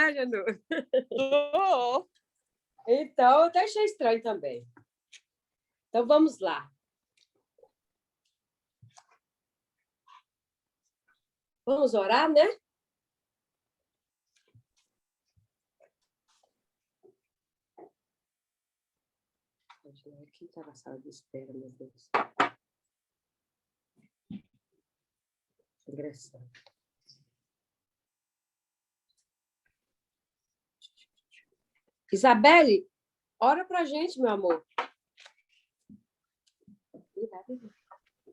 tá, Janu? Tô. Então, eu até achei estranho também. Então, vamos lá. Vamos orar, né? Quem está na sala de espera, meu Deus? Engraçado. Isabelle, ora pra gente, meu amor.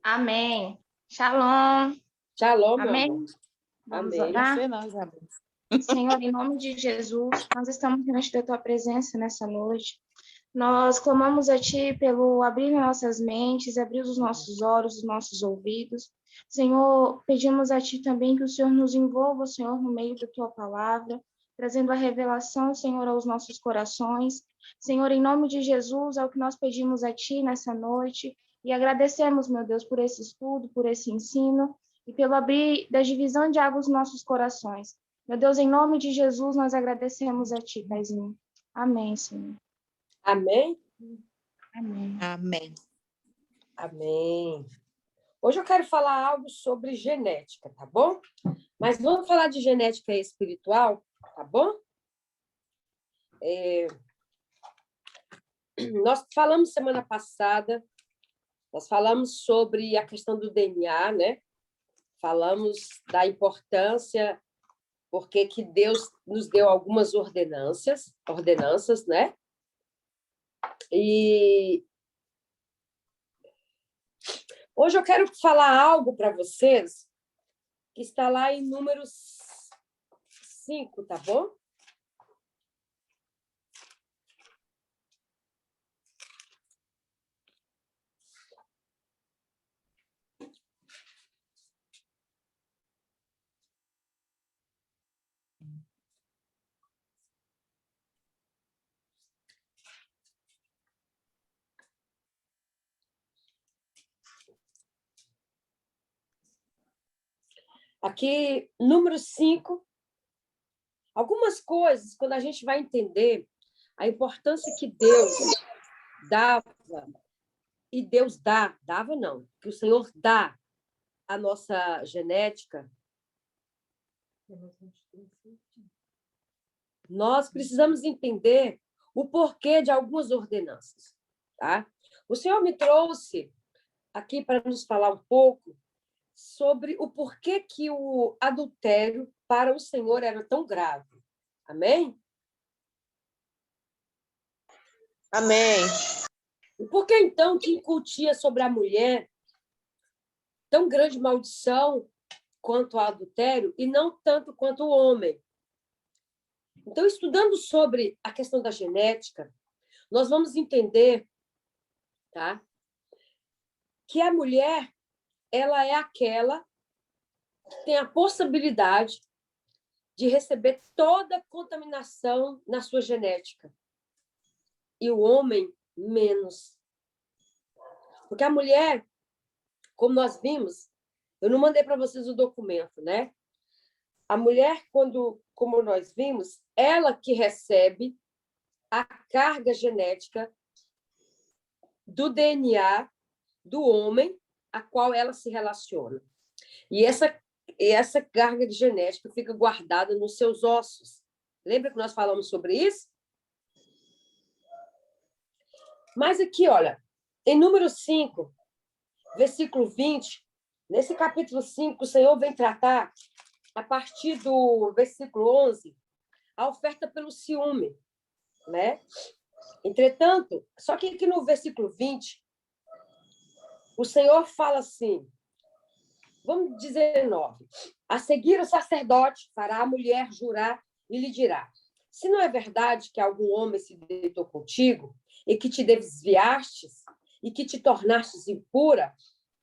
Amém. Shalom. Shalom, meu Amém. amor. Vamos Amém. orar. Você não, Isabel. Senhor, em nome de Jesus, nós estamos diante da tua presença nessa noite. Nós clamamos a ti pelo abrir nossas mentes, abrir os nossos olhos, os nossos ouvidos. Senhor, pedimos a ti também que o Senhor nos envolva, Senhor, no meio da tua palavra, trazendo a revelação, Senhor, aos nossos corações. Senhor, em nome de Jesus, é o que nós pedimos a ti nessa noite e agradecemos, meu Deus, por esse estudo, por esse ensino e pelo abrir da divisão de águas nos nossos corações. Meu Deus, em nome de Jesus, nós agradecemos a ti, Paizinho. Amém, Senhor. Amém? Amém. Amém. Amém. Hoje eu quero falar algo sobre genética, tá bom? Mas vamos falar de genética espiritual, tá bom? Nós falamos semana passada, nós falamos sobre a questão do DNA, né? Falamos da importância, porque que Deus nos deu algumas ordenanças, né? E hoje eu quero falar algo para vocês que está lá em Números 5, tá bom? Aqui, número 5, algumas coisas, quando a gente vai entender a importância que Deus dava, e Deus dava não, que o Senhor dá à nossa genética, nós precisamos entender o porquê de algumas ordenanças, tá? O Senhor me trouxe aqui para nos falar um pouco sobre o porquê que o adultério para o Senhor era tão grave. Amém? Amém. E por que, então, que incutia sobre a mulher tão grande maldição quanto o adultério e não tanto quanto o homem? Então, estudando sobre a questão da genética, nós vamos entender, tá, que a mulher ela é aquela que tem a possibilidade de receber toda a contaminação na sua genética. E o homem, menos. Porque a mulher, como nós vimos, eu não mandei para vocês o documento, né? A mulher, como nós vimos, ela que recebe a carga genética do DNA do homem a qual ela se relaciona. E essa carga de genética fica guardada nos seus ossos. Lembra que nós falamos sobre isso? Mas aqui, olha, em número 5, versículo 20, nesse capítulo 5, o Senhor vem tratar, a partir do versículo 11, a oferta pelo ciúme, né? Entretanto, só que aqui no versículo 20, o Senhor fala assim, vamos dizer 9, a seguir o sacerdote fará a mulher jurar e lhe dirá, se não é verdade que algum homem se deitou contigo e que te desviastes e que te tornastes impura,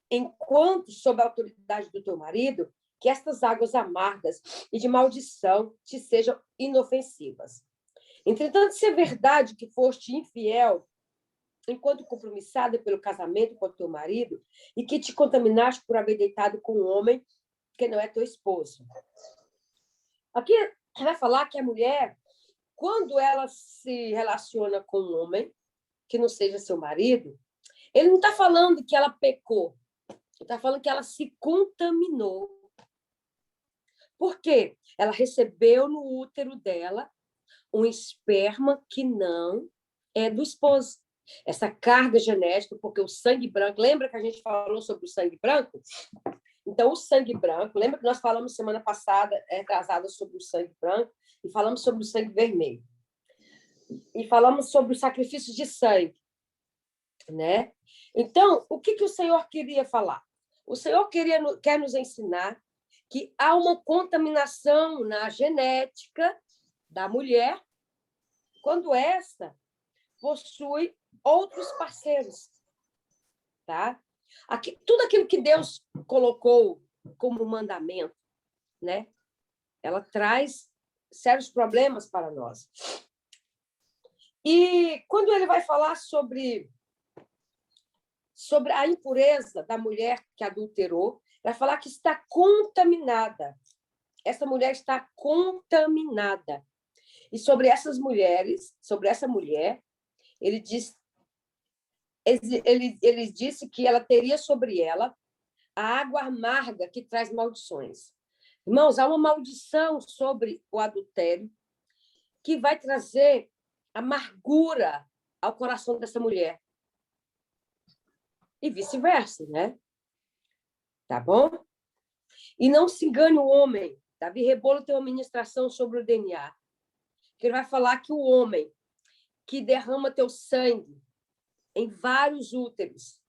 enquanto sob a autoridade do teu marido, que estas águas amargas e de maldição te sejam inofensivas. Entretanto, se é verdade que foste infiel, enquanto compromissada pelo casamento com o teu marido, e que te contaminaste por haver deitado com um homem que não é teu esposo. Aqui vai falar que a mulher, quando ela se relaciona com um homem que não seja seu marido, ele não está falando que ela pecou, ele está falando que ela se contaminou. Por quê? Ela recebeu no útero dela um esperma que não é do esposo. Essa carga genética, porque o sangue branco, lembra que a gente falou sobre o sangue branco? Então, o sangue branco, lembra que nós falamos semana passada, atrasada, sobre o sangue branco, e falamos sobre o sangue vermelho. E falamos sobre o sacrifício de sangue, né? Então, o que o Senhor queria falar? O Senhor quer nos ensinar que há uma contaminação na genética da mulher quando esta possui outros parceiros, tá? Tudo aquilo que Deus colocou como mandamento, né? Ela traz sérios problemas para nós. E quando ele vai falar sobre a impureza da mulher que adulterou, ele vai falar que está contaminada. Essa mulher está contaminada. E sobre essas mulheres, sobre essa mulher, ele disse que ela teria sobre ela a água amarga que traz maldições. Irmãos, há uma maldição sobre o adultério que vai trazer amargura ao coração dessa mulher. E vice-versa, né? Tá bom? E não se engane o homem. Davi Rebolo tem uma ministração sobre o DNA, que ele vai falar que o homem que derrama teu sangue em vários úteros,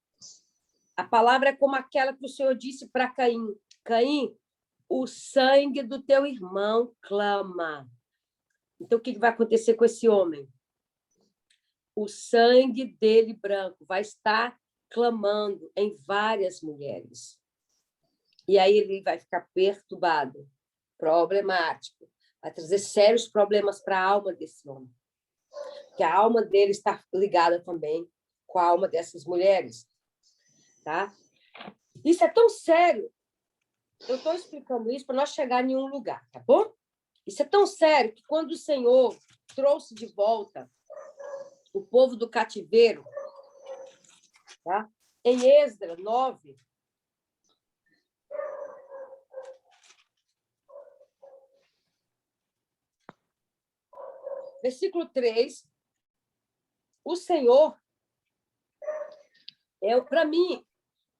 a palavra é como aquela que o Senhor disse para Caim: Caim, o sangue do teu irmão clama. Então, o que vai acontecer com esse homem? O sangue dele branco vai estar clamando em várias mulheres. E aí ele vai ficar perturbado, problemático, vai trazer sérios problemas para a alma desse homem. Porque a alma dele está ligada também com a alma dessas mulheres. Tá? Isso é tão sério. Eu estou explicando isso para nós chegar em um lugar, tá bom? Isso é tão sério que quando o Senhor trouxe de volta o povo do cativeiro, tá? Em Esdras 9, versículo 3, o Senhor, para mim,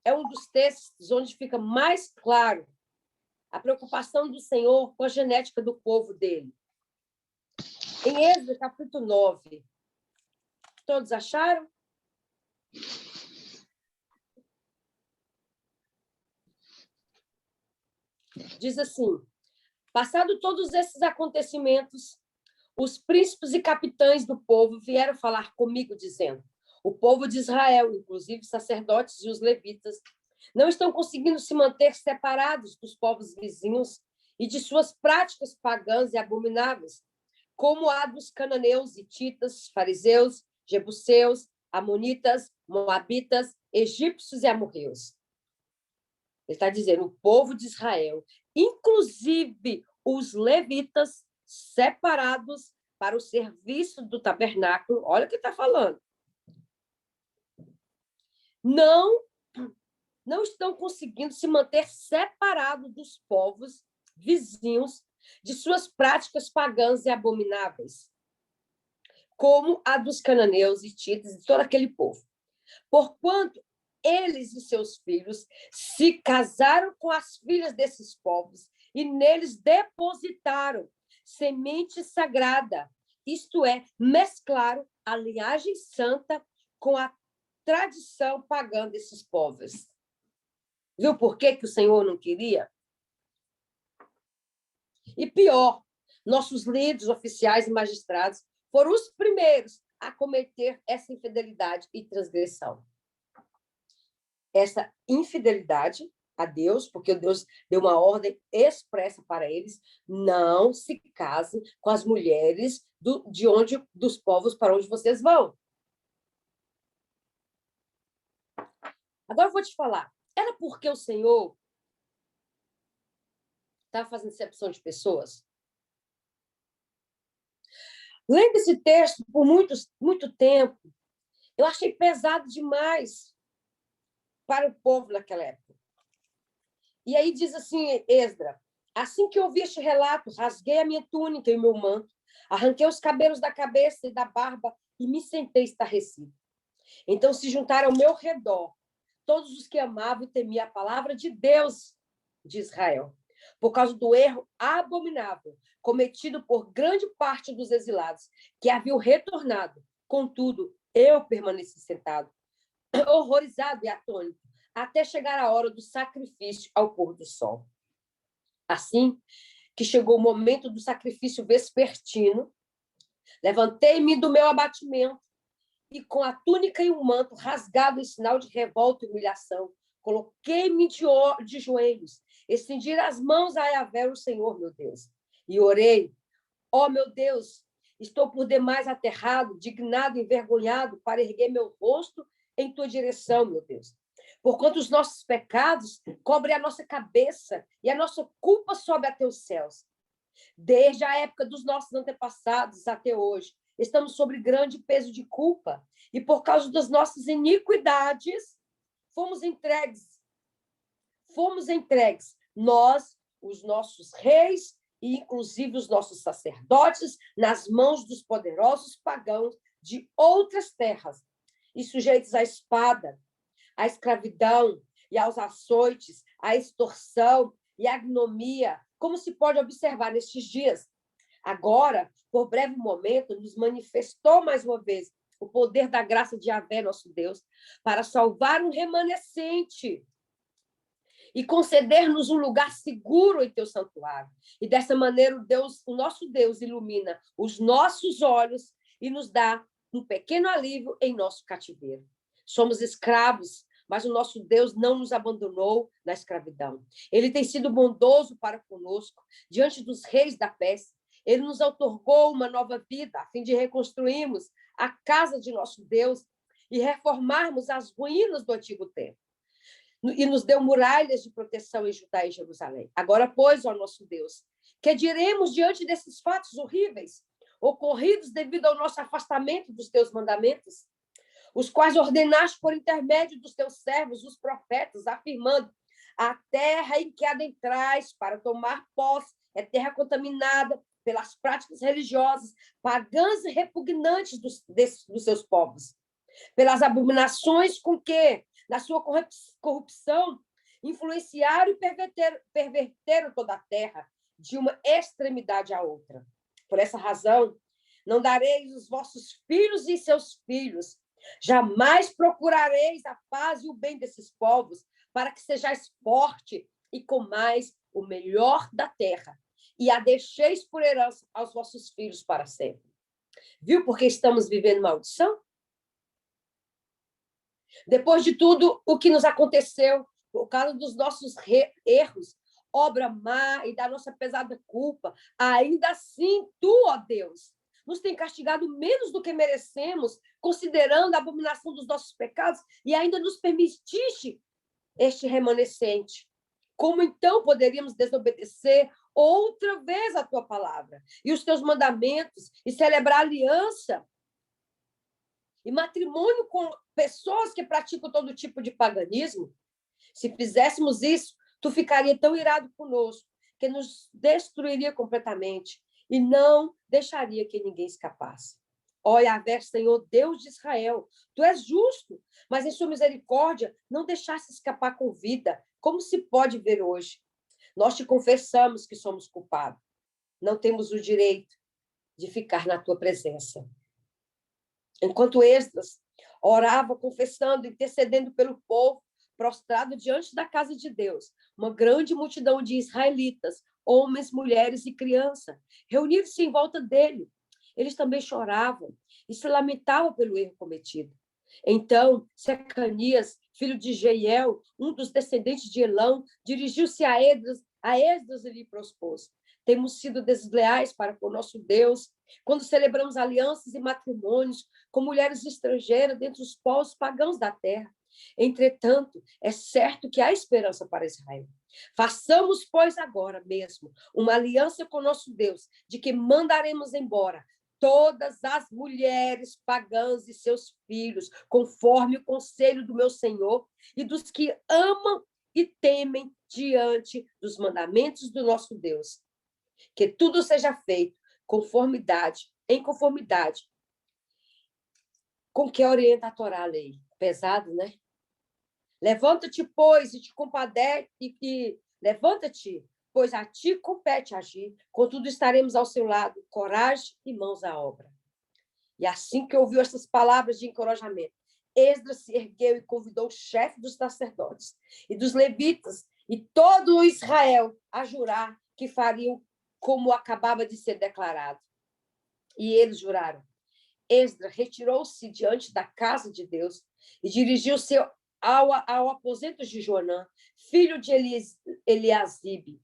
é um dos textos onde fica mais claro a preocupação do Senhor com a genética do povo dele. Em Êxodo, capítulo 9. Todos acharam? Diz assim: passado todos esses acontecimentos, os príncipes e capitães do povo vieram falar comigo, dizendo: o povo de Israel, inclusive sacerdotes e os levitas, não estão conseguindo se manter separados dos povos vizinhos e de suas práticas pagãs e abomináveis, como a dos cananeus, hititas, fariseus, jebuseus, amonitas, moabitas, egípcios e amorreus. Ele está dizendo: o povo de Israel, inclusive os levitas, separados para o serviço do tabernáculo, olha o que está falando, não estão conseguindo se manter separados dos povos vizinhos de suas práticas pagãs e abomináveis, como a dos cananeus, hititas e todo aquele povo. Porquanto eles e seus filhos se casaram com as filhas desses povos e neles depositaram semente sagrada, isto é, mesclaram a linhagem santa com a tradição pagã desses povos. Viu por que o Senhor não queria? E pior, nossos líderes, oficiais e magistrados foram os primeiros a cometer essa infidelidade e transgressão. Essa infidelidade a Deus, porque Deus deu uma ordem expressa para eles: não se casem com as mulheres dos povos para onde vocês vão. Agora eu vou te falar, era porque o Senhor estava fazendo acepção de pessoas? Lendo esse texto por muito tempo, eu achei pesado demais para o povo naquela época. E aí diz assim, Esdras: assim que ouvi este relato, rasguei a minha túnica e o meu manto, arranquei os cabelos da cabeça e da barba e me sentei estarrecido. Então se juntaram ao meu redor todos os que amavam e temiam a palavra de Deus de Israel, por causa do erro abominável cometido por grande parte dos exilados, que haviam retornado. Contudo, eu permaneci sentado, horrorizado e atônito, até chegar a hora do sacrifício ao pôr do sol. Assim que chegou o momento do sacrifício vespertino, levantei-me do meu abatimento e, com a túnica e o manto rasgado em sinal de revolta e humilhação, coloquei-me de joelhos, estendi as mãos a Yahvé, o Senhor, meu Deus, e orei: ó, meu Deus, estou por demais aterrado, dignado e envergonhado para erguer meu rosto em tua direção, meu Deus. Porquanto os nossos pecados cobrem a nossa cabeça e a nossa culpa sobe até os céus. Desde a época dos nossos antepassados até hoje, estamos sob grande peso de culpa e, por causa das nossas iniquidades, fomos entregues, nós, os nossos reis e, inclusive, os nossos sacerdotes, nas mãos dos poderosos pagãos de outras terras, e sujeitos à espada, à escravidão e aos açoites, à extorsão e à ignomia, como se pode observar nestes dias. Agora, por breve momento, nos manifestou mais uma vez o poder da graça de Yahvé, nosso Deus, para salvar um remanescente e conceder-nos um lugar seguro em teu santuário. E dessa maneira, o nosso Deus ilumina os nossos olhos e nos dá um pequeno alívio em nosso cativeiro. Somos escravos, mas o nosso Deus não nos abandonou na escravidão. Ele tem sido bondoso para conosco diante dos reis da Pérsia. Ele nos outorgou uma nova vida, a fim de reconstruirmos a casa de nosso Deus e reformarmos as ruínas do antigo templo. E nos deu muralhas de proteção em Judá e Jerusalém. Agora, pois, ó nosso Deus, que diremos diante desses fatos horríveis, ocorridos devido ao nosso afastamento dos teus mandamentos, os quais ordenaste por intermédio dos teus servos, os profetas, afirmando: a terra em que adentrais para tomar posse é terra contaminada pelas práticas religiosas, pagãs e repugnantes dos seus povos, pelas abominações com que, na sua corrupção, influenciaram e perverteram toda a terra, de uma extremidade à outra. Por essa razão, não dareis os vossos filhos e seus filhos, jamais procurareis a paz e o bem desses povos, para que sejais forte e comais o melhor da terra, e a deixeis por herança aos vossos filhos para sempre. Viu porque estamos vivendo maldição? Depois de tudo o que nos aconteceu, por causa dos nossos erros, obra má e da nossa pesada culpa, ainda assim, tu, ó Deus, nos tem castigado menos do que merecemos, considerando a abominação dos nossos pecados, e ainda nos permitiste este remanescente. Como então poderíamos desobedecer outra vez a tua palavra e os teus mandamentos e celebrar aliança e matrimônio com pessoas que praticam todo tipo de paganismo? Se fizéssemos isso, tu ficaria tão irado conosco que nos destruiria completamente e não deixaria que ninguém escapasse. Ó Yahvé, Senhor, Deus de Israel, tu és justo, mas em sua misericórdia não deixaste escapar com vida, como se pode ver hoje. Nós te confessamos que somos culpados. Não temos o direito de ficar na tua presença. Enquanto Esdras orava, confessando, intercedendo pelo povo, prostrado diante da casa de Deus, uma grande multidão de israelitas, homens, mulheres e crianças, reuniram-se em volta dele. Eles também choravam e se lamentavam pelo erro cometido. Então, Secanias, filho de Jeiel, um dos descendentes de Elão, dirigiu-se a Esdras e lhe propôs: temos sido desleais para com o nosso Deus, quando celebramos alianças e matrimônios com mulheres estrangeiras dentre os povos pagãos da terra. Entretanto, é certo que há esperança para Israel. Façamos, pois, agora mesmo uma aliança com nosso Deus, de que mandaremos embora todas as mulheres pagãs e seus filhos, conforme o conselho do meu Senhor e dos que amam e temem diante dos mandamentos do nosso Deus. Que tudo seja feito em conformidade com o que orienta a Torá, a lei. Pesado, né? Levanta-te, pois, e te compadece, levanta-te, pois a ti compete agir, contudo estaremos ao seu lado, coragem e mãos à obra. E assim que ouviu estas palavras de encorajamento, Esdras se ergueu e convidou o chefe dos sacerdotes e dos levitas e todo o Israel a jurar que fariam como acabava de ser declarado. E eles juraram. Esdras retirou-se diante da casa de Deus e dirigiu-se ao aposento de Joanã, filho de Eliasibe.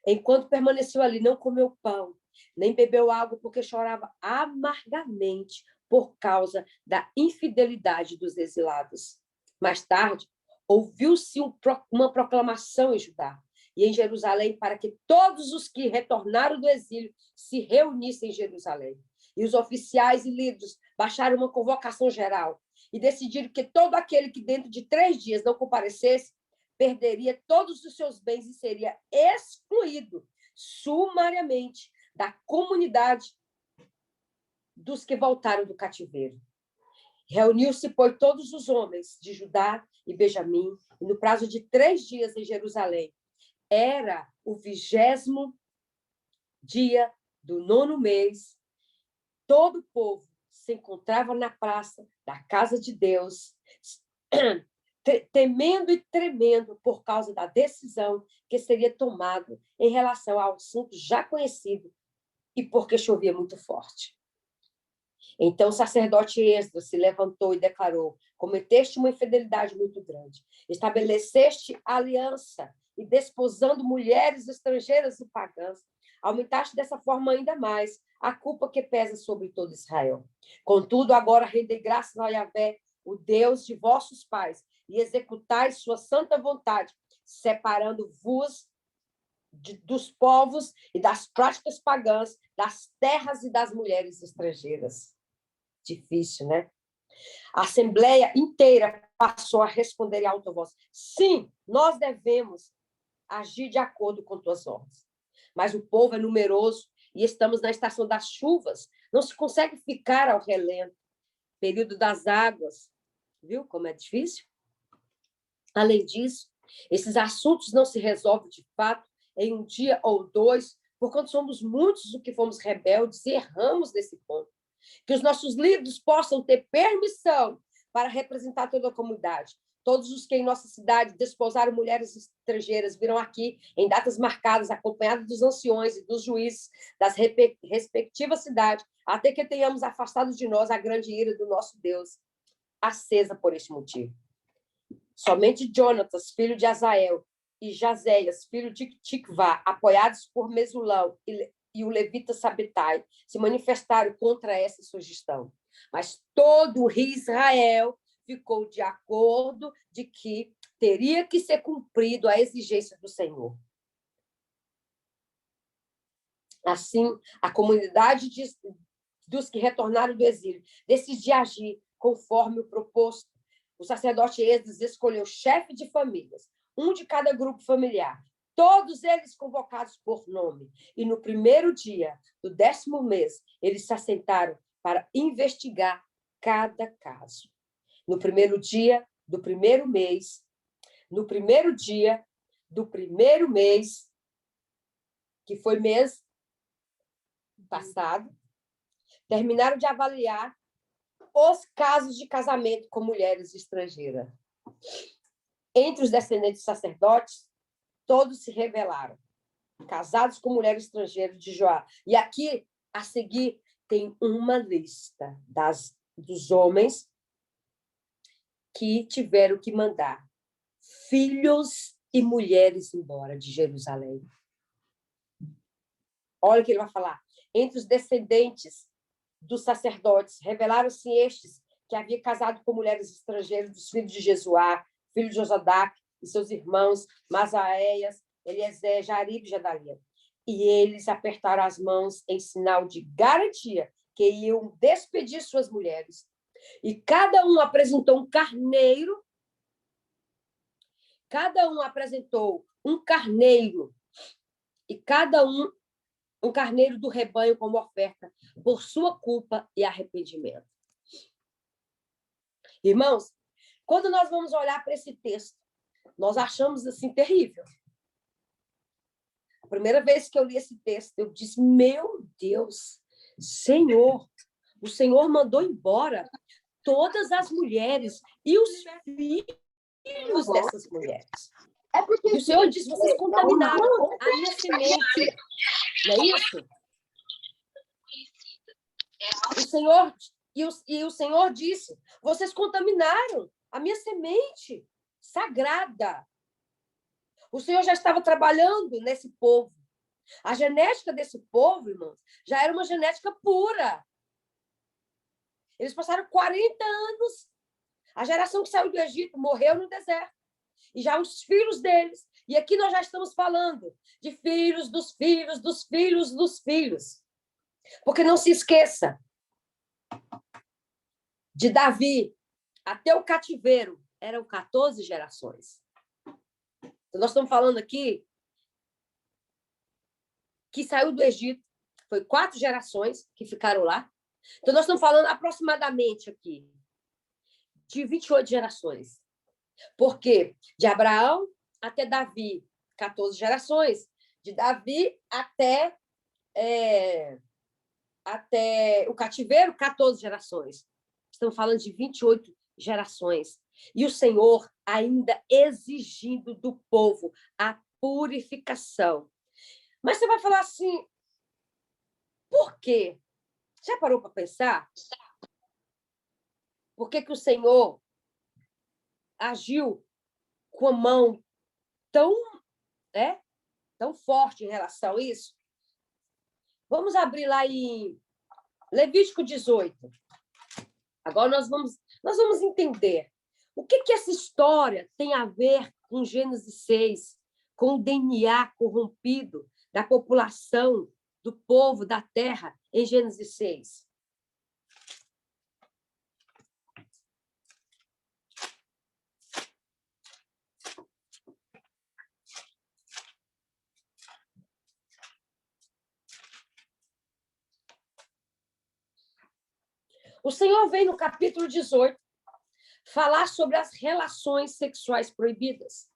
Enquanto permaneceu ali, não comeu pão, nem bebeu água, porque chorava amargamente por causa da infidelidade dos exilados. Mais tarde, ouviu-se uma proclamação em Judá e em Jerusalém para que todos os que retornaram do exílio se reunissem em Jerusalém. E os oficiais e líderes baixaram uma convocação geral e decidiram que todo aquele que dentro de 3 dias não comparecesse perderia todos os seus bens e seria excluído sumariamente da comunidade dos que voltaram do cativeiro. Reuniu-se, pois, todos os homens de Judá e Benjamim, e no prazo de 3 dias em Jerusalém. Era o 20º dia do 9º mês. Todo o povo se encontrava na praça da casa de Deus, temendo e tremendo por causa da decisão que seria tomada em relação ao assunto já conhecido e porque chovia muito forte. Então o sacerdote Esdras se levantou e declarou: cometeste uma infidelidade muito grande, estabeleceste aliança e desposando mulheres estrangeiras e pagãs, aumentaste dessa forma ainda mais a culpa que pesa sobre todo Israel. Contudo, agora rendei graças a Yahvé, o Deus de vossos pais, e executai sua santa vontade, separando-vos dos povos e das práticas pagãs, das terras e das mulheres estrangeiras. Difícil, né? A assembleia inteira passou a responder em alta voz: sim, nós devemos agir de acordo com tuas ordens. Mas o povo é numeroso e estamos na estação das chuvas. Não se consegue ficar ao relento. Período das águas. Viu como é difícil? Além disso, esses assuntos não se resolvem de fato em um dia ou 2, porquanto somos muitos os que fomos rebeldes e erramos nesse ponto. Que os nossos líderes possam ter permissão para representar toda a comunidade. Todos os que em nossa cidade desposaram mulheres estrangeiras virão aqui em datas marcadas, acompanhados dos anciões e dos juízes das respectivas cidades, até que tenhamos afastado de nós a grande ira do nosso Deus, acesa por este motivo. Somente Jonatas, filho de Azael, e Jazéias, filho de Tikvá, apoiados por Mesulão e o levita Sabetai, se manifestaram contra essa sugestão. Mas todo o Israel ficou de acordo de que teria que ser cumprido a exigência do Senhor. Assim, a comunidade dos que retornaram do exílio decidiu agir conforme o proposto. O sacerdote Esdras escolheu chefe de famílias, um de cada grupo familiar, todos eles convocados por nome. E no primeiro dia do 10º mês, eles se assentaram para investigar cada caso. No primeiro dia do primeiro mês, que foi mês passado, terminaram de avaliar os casos de casamento com mulheres estrangeiras. Entre os descendentes de sacerdotes, todos se rebelaram, casados com mulheres estrangeiras de Joá. E aqui, a seguir, tem uma lista dos homens que tiveram que mandar filhos e mulheres embora de Jerusalém. Olha o que ele vai falar. Entre os descendentes dos sacerdotes, revelaram-se estes que haviam casado com mulheres estrangeiras dos filhos de Jesuá, filho de Josadac, e seus irmãos, Masaéias, Eliezer, Jarib e Gedalia. E eles apertaram as mãos em sinal de garantia que iam despedir suas mulheres. E cada um apresentou um carneiro. Cada um apresentou um carneiro. E cada um carneiro do rebanho como oferta por sua culpa e arrependimento. Irmãos, quando nós vamos olhar para esse texto, nós achamos assim terrível. A primeira vez que eu li esse texto, eu disse, meu Deus, Senhor, o Senhor mandou embora todas as mulheres e os filhos dessas mulheres. E o Senhor disse, vocês contaminaram a minha semente. Não é isso? O Senhor disse, vocês contaminaram a minha semente sagrada. O Senhor já estava trabalhando nesse povo. A genética desse povo, irmãos, já era uma genética pura. Eles passaram 40 anos. A geração que saiu do Egito morreu no deserto. E já os filhos deles. E aqui nós já estamos falando de filhos, dos filhos, dos filhos, dos filhos. Porque não se esqueça, de Davi até o cativeiro, eram 14 gerações. Então, nós estamos falando aqui que saiu do Egito, foi 4 gerações que ficaram lá. Então, nós estamos falando aproximadamente aqui de 28 gerações. Porque de Abraão até Davi, 14 gerações. De Davi até o cativeiro, 14 gerações. Estamos falando de 28 gerações. E o Senhor ainda exigindo do povo a purificação. Mas você vai falar assim, por quê? Já parou para pensar? Por que o Senhor agiu com a mão tão forte em relação a isso? Vamos abrir lá em Levítico 18. Agora nós vamos entender o que essa história tem a ver com Gênesis 6, com o DNA corrompido da população, do povo, da terra, em Gênesis 6. O Senhor vem no capítulo 18 falar sobre as relações sexuais proibidas.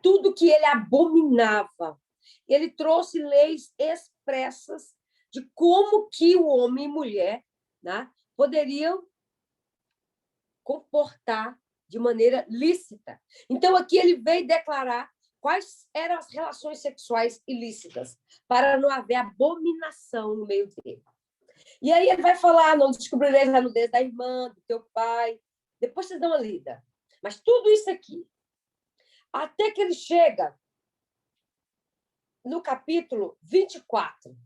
Tudo que ele abominava. Ele trouxe leis expressas de como que o homem e mulher, né, poderiam comportar de maneira lícita. Então, aqui ele veio declarar quais eram as relações sexuais ilícitas, para não haver abominação no meio dele. E aí ele vai falar, não descobrireis a nudez da irmã, do teu pai. Depois vocês dão uma lida. Mas tudo isso aqui. Até que ele chega no capítulo 24,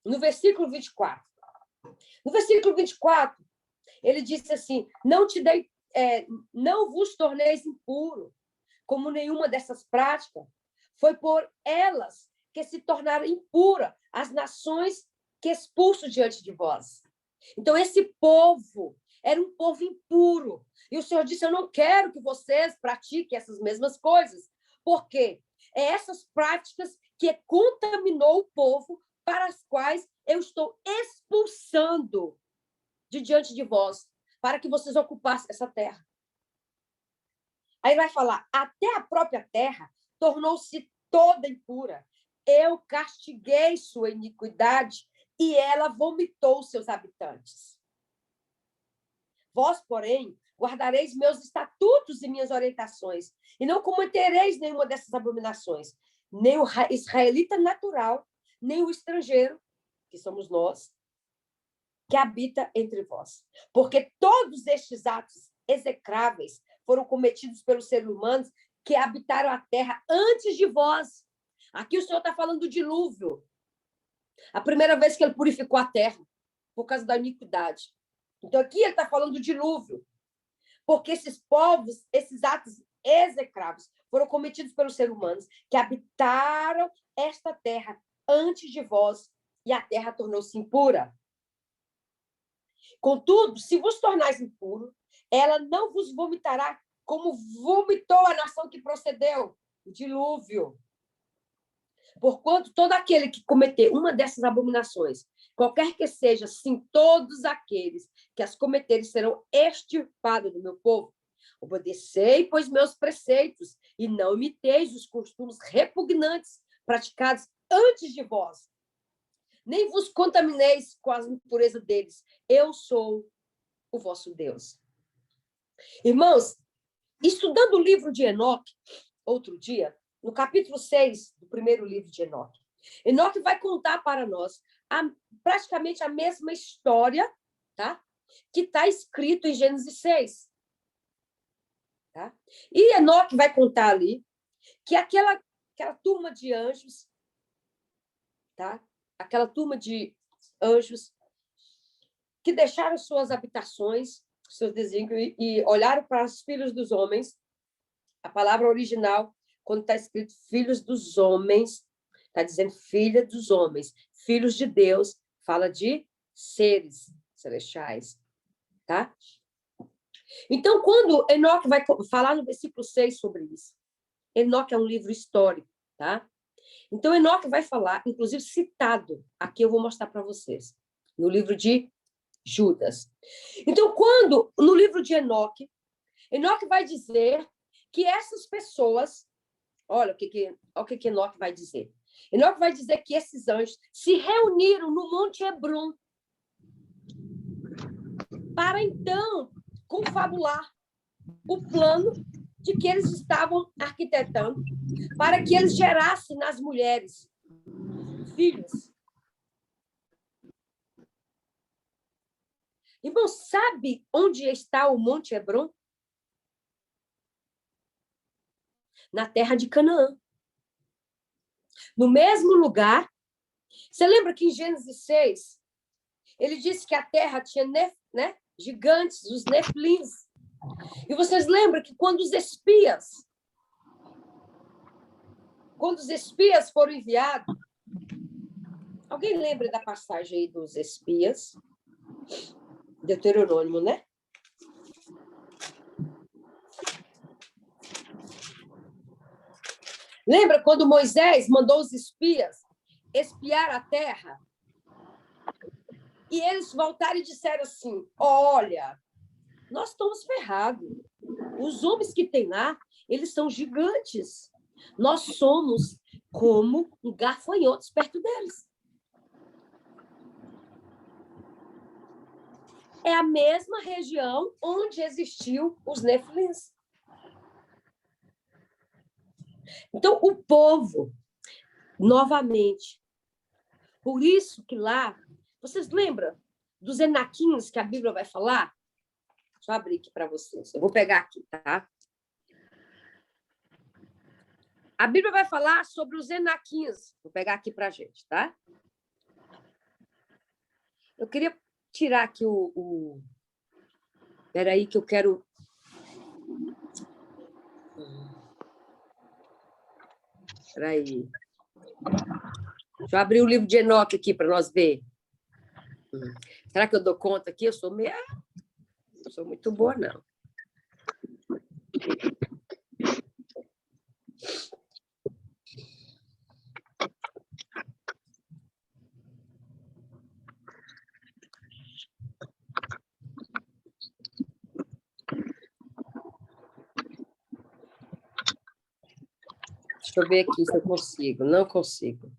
no versículo 24. No versículo 24, ele disse assim, não vos torneis impuro, como nenhuma dessas práticas. Foi por elas que se tornaram impuras as nações que expulso diante de vós. Então, esse povo era um povo impuro. E o Senhor disse, eu não quero que vocês pratiquem essas mesmas coisas. Por quê? É essas práticas que contaminou o povo para as quais eu estou expulsando de diante de vós, para que vocês ocupassem essa terra. Aí vai falar, até a própria terra tornou-se toda impura. Eu castiguei sua iniquidade e ela vomitou seus habitantes. Vós, porém, guardareis meus estatutos e minhas orientações, e não cometereis nenhuma dessas abominações, nem o israelita natural, nem o estrangeiro, que somos nós, que habita entre vós. Porque todos estes atos execráveis foram cometidos pelos seres humanos que habitaram a terra antes de vós. Aqui o Senhor está falando do dilúvio. A primeira vez que ele purificou a terra, por causa da iniquidade. Então, aqui ele está falando do dilúvio. Porque esses povos, esses atos execráveis, foram cometidos pelos seres humanos que habitaram esta terra antes de vós, e a terra tornou-se impura. Contudo, se vos tornais impuro, ela não vos vomitará como vomitou a nação que procedeu, o dilúvio. Porquanto todo aquele que cometer uma dessas abominações, qualquer que seja, sim, todos aqueles que as cometerem serão extirpados do meu povo. Obedecei, pois, meus preceitos, e não imiteis os costumes repugnantes praticados antes de vós. Nem vos contamineis com a impureza deles. Eu sou o vosso Deus. Irmãos, estudando o livro de Enoque, outro dia, no capítulo 6 do primeiro livro de Enoque, Enoque vai contar para nós praticamente a mesma história, tá? Que está escrito em Gênesis 6. Tá? E Enoque vai contar ali que aquela turma de anjos, tá? Aquela turma de anjos que deixaram suas habitações, seus desígnios, e olharam para os filhos dos homens. A palavra original, quando está escrito filhos dos homens, está dizendo filha dos homens. Filhos de Deus, fala de seres celestiais. Tá? Então, quando Enoque vai falar no versículo 6 sobre isso, Enoque é um livro histórico, tá? Então, Enoque vai falar, inclusive citado, aqui eu vou mostrar para vocês, no livro de Judas. Então, quando, no livro de Enoque vai dizer que essas pessoas, olha o que Enoque vai dizer. Enoque vai dizer que esses anjos se reuniram no Monte Hebron para, então, confabular o plano de que eles estavam arquitetando para que eles gerassem nas mulheres filhos. Irmão, sabe onde está o Monte Hebron? Na terra de Canaã. No mesmo lugar. Você lembra que em Gênesis 6, ele disse que a terra tinha gigantes, os nefilins. E vocês lembram que quando os espias foram enviados, alguém lembra da passagem aí dos espias? Deuteronômio, né? Lembra quando Moisés mandou os espias espiar a terra? E eles voltaram e disseram assim, olha, nós estamos ferrados. Os homens que tem lá, eles são gigantes. Nós somos como um gafanhotos perto deles. É a mesma região onde existiu os nefilins. Então, o povo, novamente, por isso que lá, vocês lembram dos enaquins que a Bíblia vai falar? Deixa eu abrir aqui para vocês. Eu vou pegar aqui, tá? A Bíblia vai falar sobre os enaquins. Vou pegar aqui para a gente, tá? Eu queria tirar aqui Espera aí que eu quero... Espera aí. Deixa eu abrir o livro de Enoque aqui para nós ver. Será que eu dou conta aqui? Eu sou muito boa, não. Deixa eu ver aqui se eu consigo. Não consigo.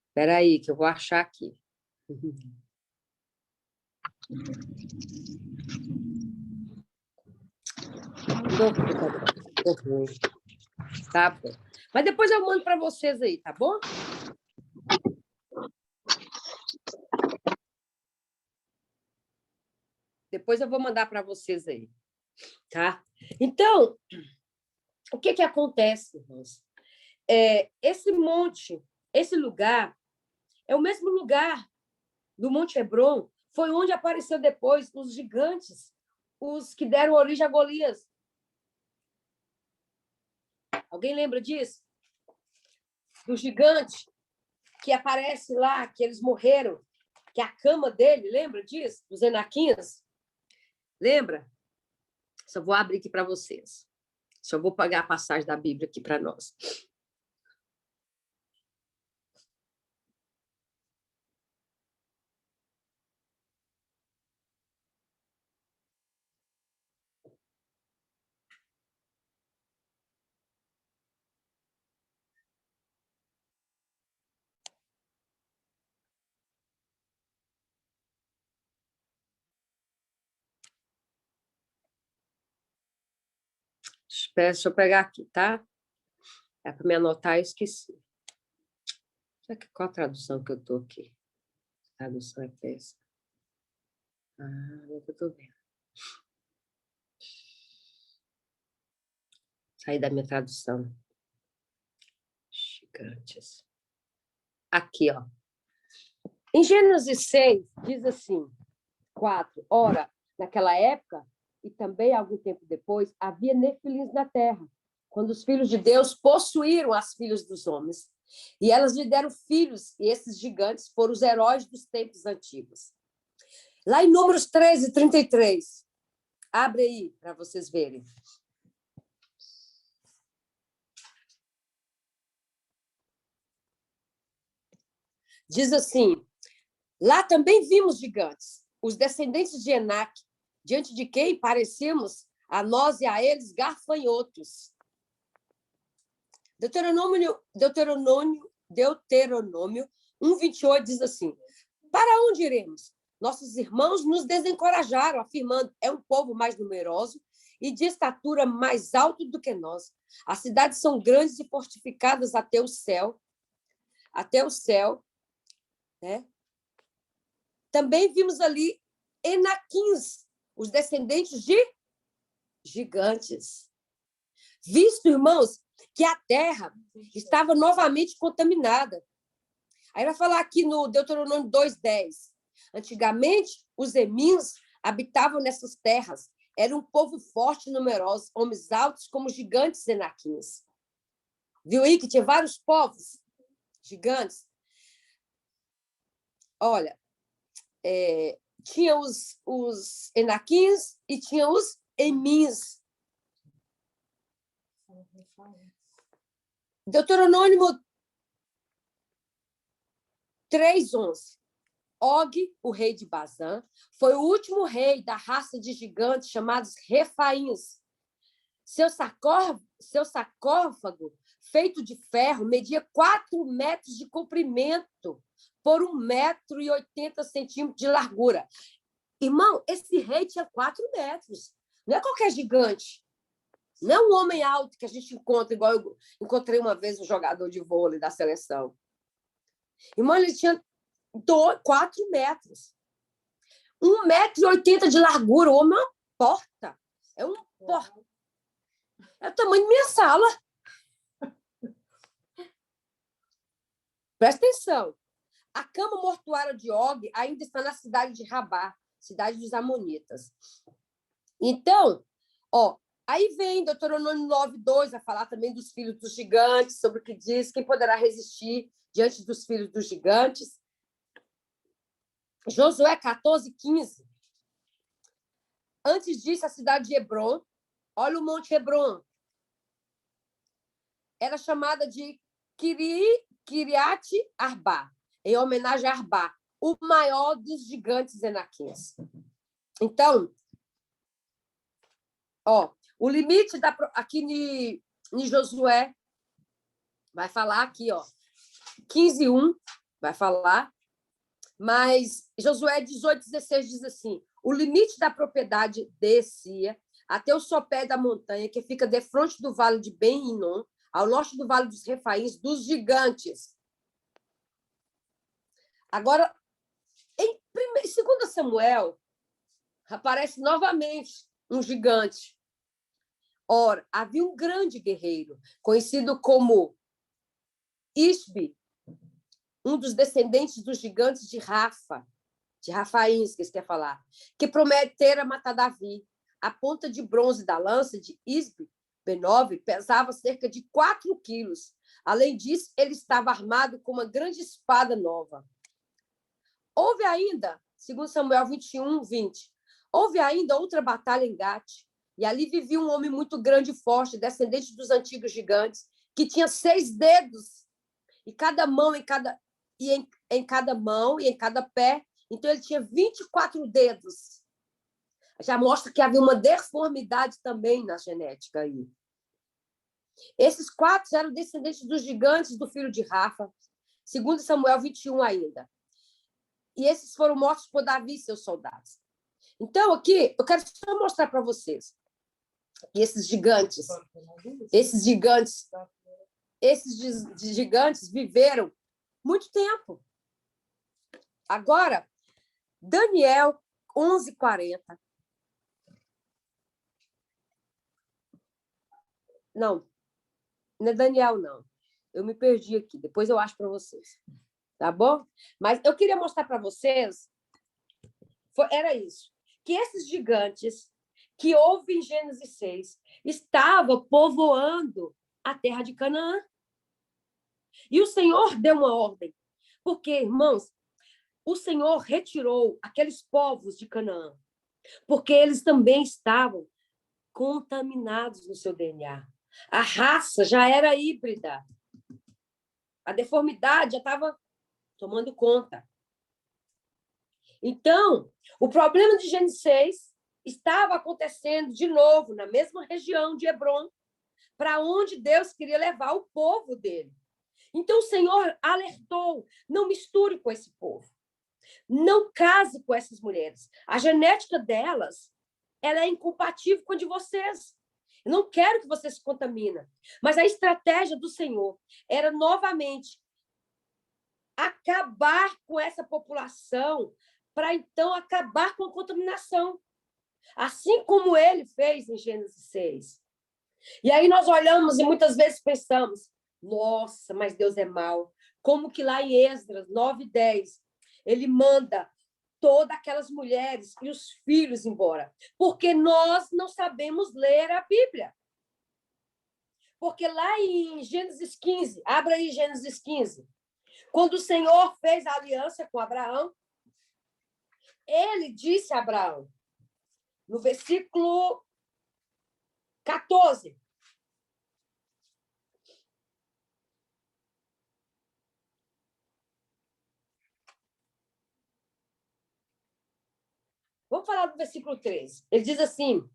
Espera aí, que eu vou achar aqui. Tá bom. Mas depois eu mando para vocês aí, tá bom? Depois eu vou mandar para vocês aí, tá? Então, o que acontece, irmãos? Esse monte, esse lugar, é o mesmo lugar do Monte Hebron, foi onde apareceu depois os gigantes, os que deram origem a Golias. Alguém lembra disso? Do gigante que aparece lá, que eles morreram, que a cama dele, lembra disso? Dos Enaquins? Lembra? Só vou abrir aqui para vocês. Só vou pagar a passagem da Bíblia aqui para nós. Espera, deixa eu pegar aqui, tá? É para me anotar, eu esqueci. Qual a tradução que eu estou aqui? A tradução é péssima. Eu estou vendo. Saí da minha tradução. Gigantes. Aqui, ó. Em Gênesis 6, diz assim, 4. Ora, naquela época, e também algum tempo depois, havia nefilins na terra, quando os filhos de Deus possuíram as filhas dos homens. E elas lhe deram filhos, e esses gigantes foram os heróis dos tempos antigos. Lá em Números 13, 33. Abre aí, para vocês verem. Diz assim, lá também vimos gigantes, os descendentes de Enac, diante de quem parecemos a nós e a eles gafanhotos. Deuteronômio 1:28 diz assim, para onde iremos? Nossos irmãos nos desencorajaram, afirmando, é um povo mais numeroso e de estatura mais alta do que nós. As cidades são grandes e fortificadas até o céu, né? Também vimos ali Enaquins, os descendentes de gigantes. Visto, irmãos, que a terra estava novamente contaminada. Aí vai falar aqui no Deuteronômio 2:10. Antigamente, os emins habitavam nessas terras. Era um povo forte e numeroso, homens altos como gigantes enaquins. Viu aí que tinha vários povos gigantes? Olha, tinha os enaquins e tinha os emins. Deuteronômio 3:11. Og, o rei de Bazã, foi o último rei da raça de gigantes chamados Refaíns. Seu sarcófago, feito de ferro, media 4 metros de comprimento por 1,80 m de largura. Irmão, esse rei tinha 4 metros. Não é qualquer gigante. Não é um homem alto que a gente encontra, igual eu encontrei uma vez um jogador de vôlei da seleção. Irmão, ele tinha 4 metros. 1,80 m de largura. O homem é uma porta. É um porta. É o tamanho da minha sala. Presta atenção. A cama mortuária de Og ainda está na cidade de Rabá, cidade dos Amonitas. Então, aí vem Deuteronômio 9:2 a falar também dos filhos dos gigantes, sobre o que diz, quem poderá resistir diante dos filhos dos gigantes. Josué 14:15. Antes disso, a cidade de Hebron, olha o Monte Hebron, era chamada de Kiriat Arba, em homenagem a Arba, o maior dos gigantes enaquins. Então, o limite aqui em Josué vai falar aqui, 15:1 vai falar, mas Josué 18:16 diz assim: o limite da propriedade descia até o sopé da montanha que fica defronte do vale de Ben-Hinom, ao norte do vale dos Refaíns, dos gigantes. Agora, em 2 Samuel, aparece novamente um gigante. Ora, havia um grande guerreiro, conhecido como Isbi, um dos descendentes dos gigantes de Rafaíns, que eles querem falar, que prometera matar Davi. A ponta de bronze da lança de Isbi B9 pesava cerca de 4 quilos. Além disso, ele estava armado com uma grande espada nova. Houve ainda, segundo Samuel 21, 20, houve ainda outra batalha em Gate, e ali vivia um homem muito grande e forte, descendente dos antigos gigantes, que tinha 6 dedos, e cada mão em cada mão e em cada pé. Então, ele tinha 24 dedos. Já mostra que havia uma deformidade também na genética aí. Esses 4 eram descendentes dos gigantes do filho de Rafa, segundo Samuel 21 ainda. E esses foram mortos por Davi e seus soldados. Então, aqui, eu quero só mostrar para vocês que esses gigantes viveram muito tempo. Agora, Daniel 11:40. Não é Daniel, não. Eu me perdi aqui. Depois eu acho para vocês. Tá bom? Mas eu queria mostrar para vocês, era isso, que esses gigantes que houve em Gênesis 6 estavam povoando a terra de Canaã. E o Senhor deu uma ordem. Porque, irmãos, o Senhor retirou aqueles povos de Canaã, porque eles também estavam contaminados no seu DNA. A raça já era híbrida. A deformidade já estava tomando conta. Então, o problema de Gênesis 6 estava acontecendo de novo na mesma região de Hebrom, para onde Deus queria levar o povo dele. Então, o Senhor alertou, não misture com esse povo. Não case com essas mulheres. A genética delas, ela é incompatível com a de vocês. Eu não quero que você se contamine. Mas a estratégia do Senhor era, novamente, acabar com essa população para, então, acabar com a contaminação. Assim como ele fez em Gênesis 6. E aí nós olhamos e muitas vezes pensamos, nossa, mas Deus é mau. Como que lá em Esdras 9:10, ele manda todas aquelas mulheres e os filhos embora, porque nós não sabemos ler a Bíblia. Porque lá em Gênesis 15, abra aí Gênesis 15, quando o Senhor fez a aliança com Abraão, ele disse a Abraão, no versículo 14, vamos falar do versículo 13. Ele diz assim,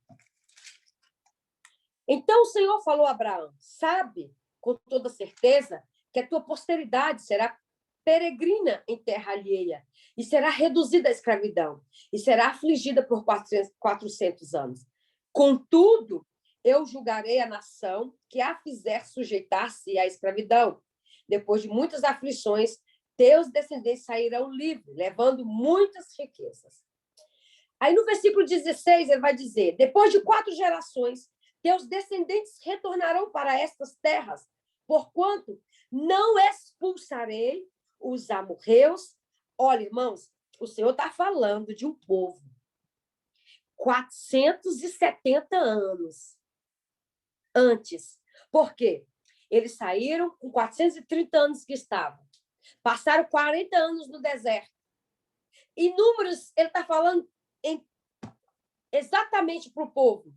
então o Senhor falou a Abraão, sabe com toda certeza que a tua posteridade será peregrina em terra alheia e será reduzida à escravidão e será afligida por 400 anos. Contudo, eu julgarei a nação que a fizer sujeitar-se à escravidão. Depois de muitas aflições, teus descendentes sairão livres, levando muitas riquezas. Aí no versículo 16 ele vai dizer, depois de 4 gerações, teus descendentes retornarão para estas terras, porquanto não expulsarei os amorreus. Olha, irmãos, o Senhor está falando de um povo 470 anos antes. Por quê? Eles saíram com 430 anos que estavam. Passaram 40 anos no deserto. Em números, ele está falando exatamente para o povo.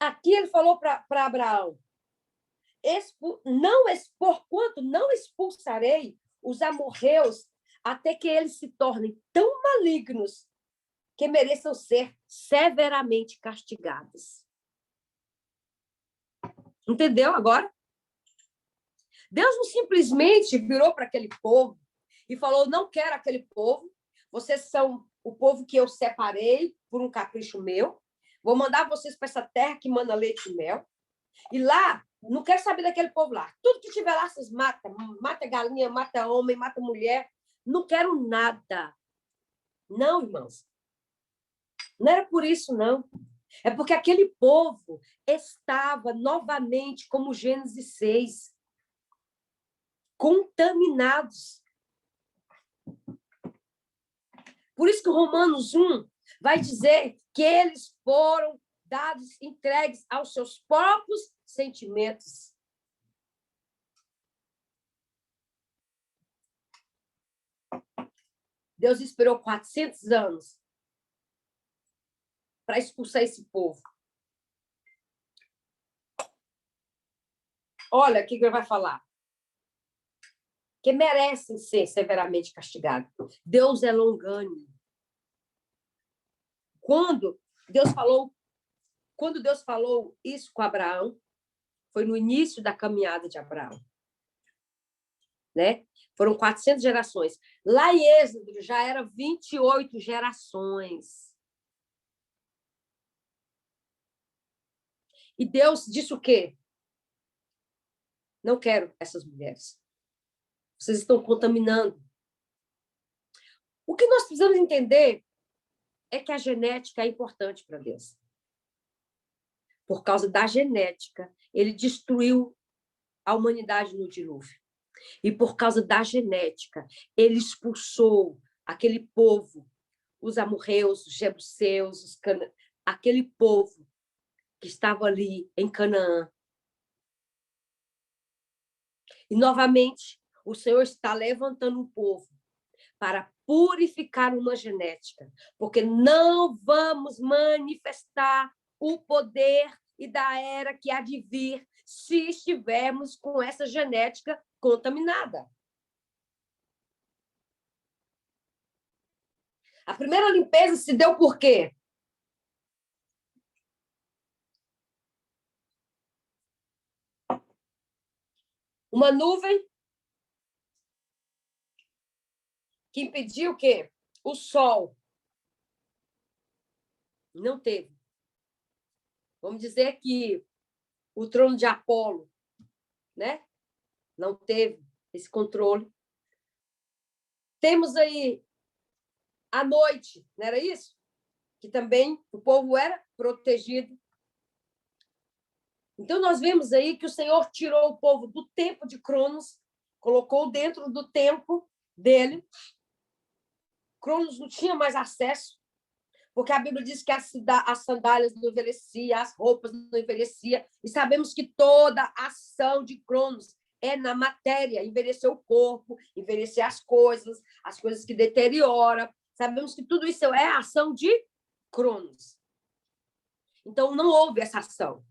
Aqui ele falou para Abraão, porquanto não expulsarei os amorreus até que eles se tornem tão malignos que mereçam ser severamente castigados. Entendeu agora? Deus não simplesmente virou para aquele povo e falou, não quero aquele povo, vocês são o povo que eu separei por um capricho meu, vou mandar vocês para essa terra que manda leite e mel, e lá, não quero saber daquele povo lá. Tudo que tiver lá, vocês matam. Mata galinha, mata homem, mata mulher. Não quero nada. Não, irmãos. Não era por isso, não. É porque aquele povo estava novamente, como Gênesis 6, contaminados. Por isso que o Romanos 1 vai dizer que eles foram dados entregues aos seus próprios sentimentos. Deus esperou 400 anos para expulsar esse povo. Olha o que ele vai falar. Que merecem ser severamente castigados. Deus é longânimo. Quando Deus falou isso com Abraão, foi no início da caminhada de Abraão. Né? Foram 400 gerações. Lá em Êxodo já era 28 gerações. E Deus disse o quê? Não quero essas mulheres. Vocês estão contaminando. O que nós precisamos entender é que a genética é importante para Deus. Por causa da genética, ele destruiu a humanidade no dilúvio. E por causa da genética, ele expulsou aquele povo, os amorreus, os jebuseus, aquele povo que estava ali em Canaã. E, novamente, o Senhor está levantando um povo para purificar uma genética, porque não vamos manifestar o poder e da era que há de vir se estivermos com essa genética contaminada. A primeira limpeza se deu por quê? Uma nuvem que impediu o quê? O sol. Não teve. Vamos dizer que o trono de Apolo, né? Não teve esse controle. Temos aí a noite, não era isso? Que também o povo era protegido. Então, nós vemos aí que o Senhor tirou o povo do tempo de Cronos, colocou dentro do tempo dele. Cronos não tinha mais acesso, porque a Bíblia diz que as sandálias não envelheciam, as roupas não envelheciam, e sabemos que toda a ação de Cronos é na matéria, envelhecer o corpo, envelhecer as coisas que deterioram. Sabemos que tudo isso é a ação de Cronos. Então, não houve essa ação.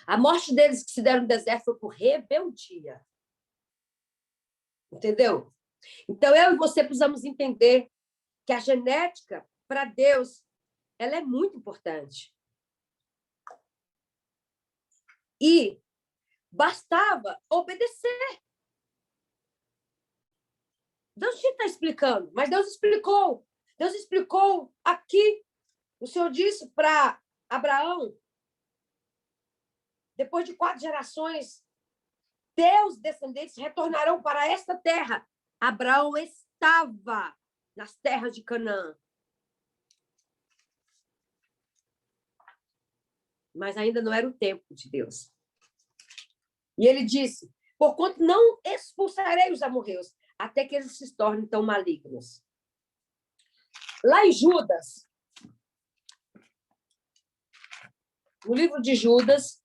A morte deles que se deram no deserto foi por rebeldia. Entendeu? Então, eu e você precisamos entender que a genética, para Deus, ela é muito importante. E bastava obedecer. Deus tinha que estar explicando, mas Deus explicou. Deus explicou aqui. O Senhor disse para Abraão, depois de 4 gerações, teus descendentes retornarão para esta terra. Abraão estava nas terras de Canaã. Mas ainda não era o tempo de Deus. E ele disse, porquanto não expulsarei os amorreus, até que eles se tornem tão malignos. Lá em Judas, no livro de Judas,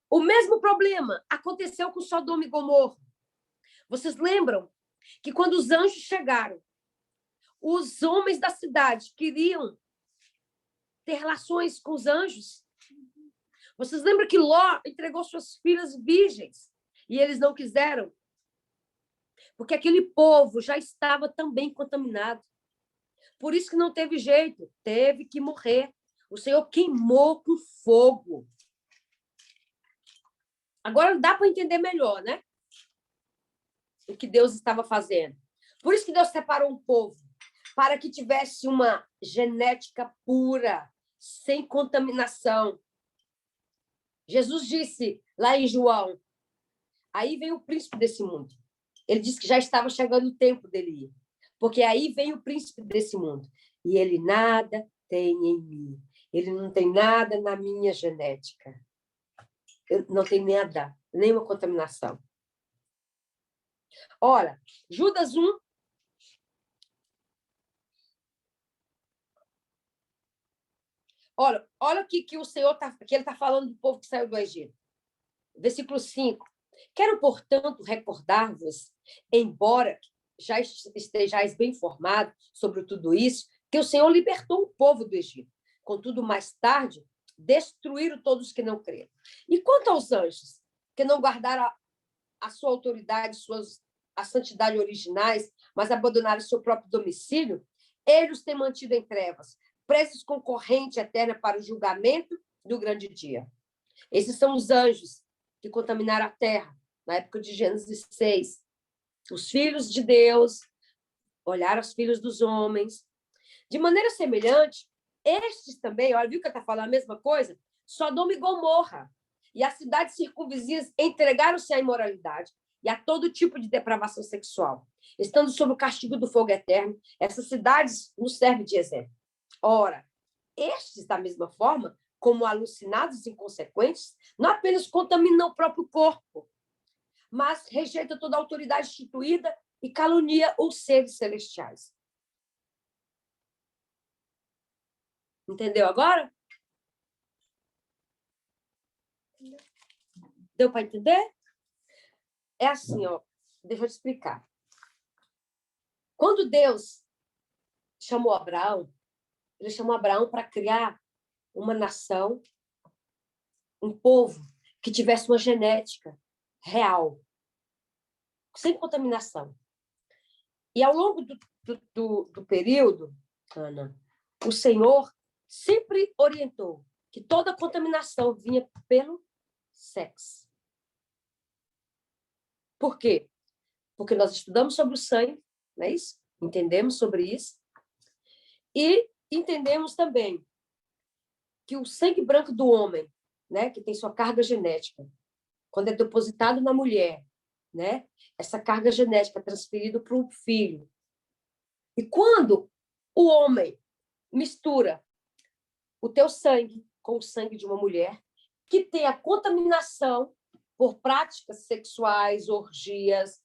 o mesmo problema aconteceu com Sodoma e Gomorra. Vocês lembram que quando os anjos chegaram, os homens da cidade queriam ter relações com os anjos? Vocês lembram que Ló entregou suas filhas virgens e eles não quiseram? Porque aquele povo já estava também contaminado. Por isso que não teve jeito, teve que morrer. O Senhor queimou com fogo. Agora dá para entender melhor, né? O que Deus estava fazendo. Por isso que Deus separou um povo, para que tivesse uma genética pura, sem contaminação. Jesus disse lá em João, aí vem o príncipe desse mundo. Ele disse que já estava chegando o tempo dele ir. Porque aí vem o príncipe desse mundo. E ele nada tem em mim. Ele não tem nada na minha genética. Não tem nada, nenhuma contaminação. Ora, Judas 1, Olha o que o Senhor que ele está falando do povo que saiu do Egito. Versículo 5. Quero, portanto, recordar-vos, embora já estejais bem informados sobre tudo isso, que o Senhor libertou o povo do Egito. Contudo, mais tarde, destruíram todos os que não creram. E quanto aos anjos, que não guardaram a sua autoridade, a santidade originais, mas abandonaram seu próprio domicílio, eles têm mantido em trevas, presos com corrente eterna para o julgamento do grande dia. Esses são os anjos que contaminaram a terra, na época de Gênesis 6. Os filhos de Deus olharam os filhos dos homens. De maneira semelhante, estes também, olha, viu que está falando a mesma coisa? Sodoma e Gomorra e as cidades circunvizinhas entregaram-se à imoralidade e a todo tipo de depravação sexual, estando sob o castigo do fogo eterno. Essas cidades nos servem de exemplo. Ora, estes, da mesma forma, como alucinados e inconsequentes, não apenas contaminam o próprio corpo, mas rejeitam toda a autoridade instituída e calunia os seres celestiais. Entendeu agora? Deu para entender? É assim, ó. Deixa eu te explicar. Quando Deus chamou Abraão, ele chamou Abraão para criar uma nação, um povo que tivesse uma genética real, sem contaminação. E ao longo do período, Ana, o Senhor sempre orientou que toda contaminação vinha pelo sexo. Por quê? Porque nós estudamos sobre o sangue, não é isso? Entendemos sobre isso. E entendemos também que o sangue branco do homem, né, que tem sua carga genética, quando é depositado na mulher, né, essa carga genética é transferida para o filho. E quando o homem mistura o teu sangue com o sangue de uma mulher, que tem a contaminação por práticas sexuais, orgias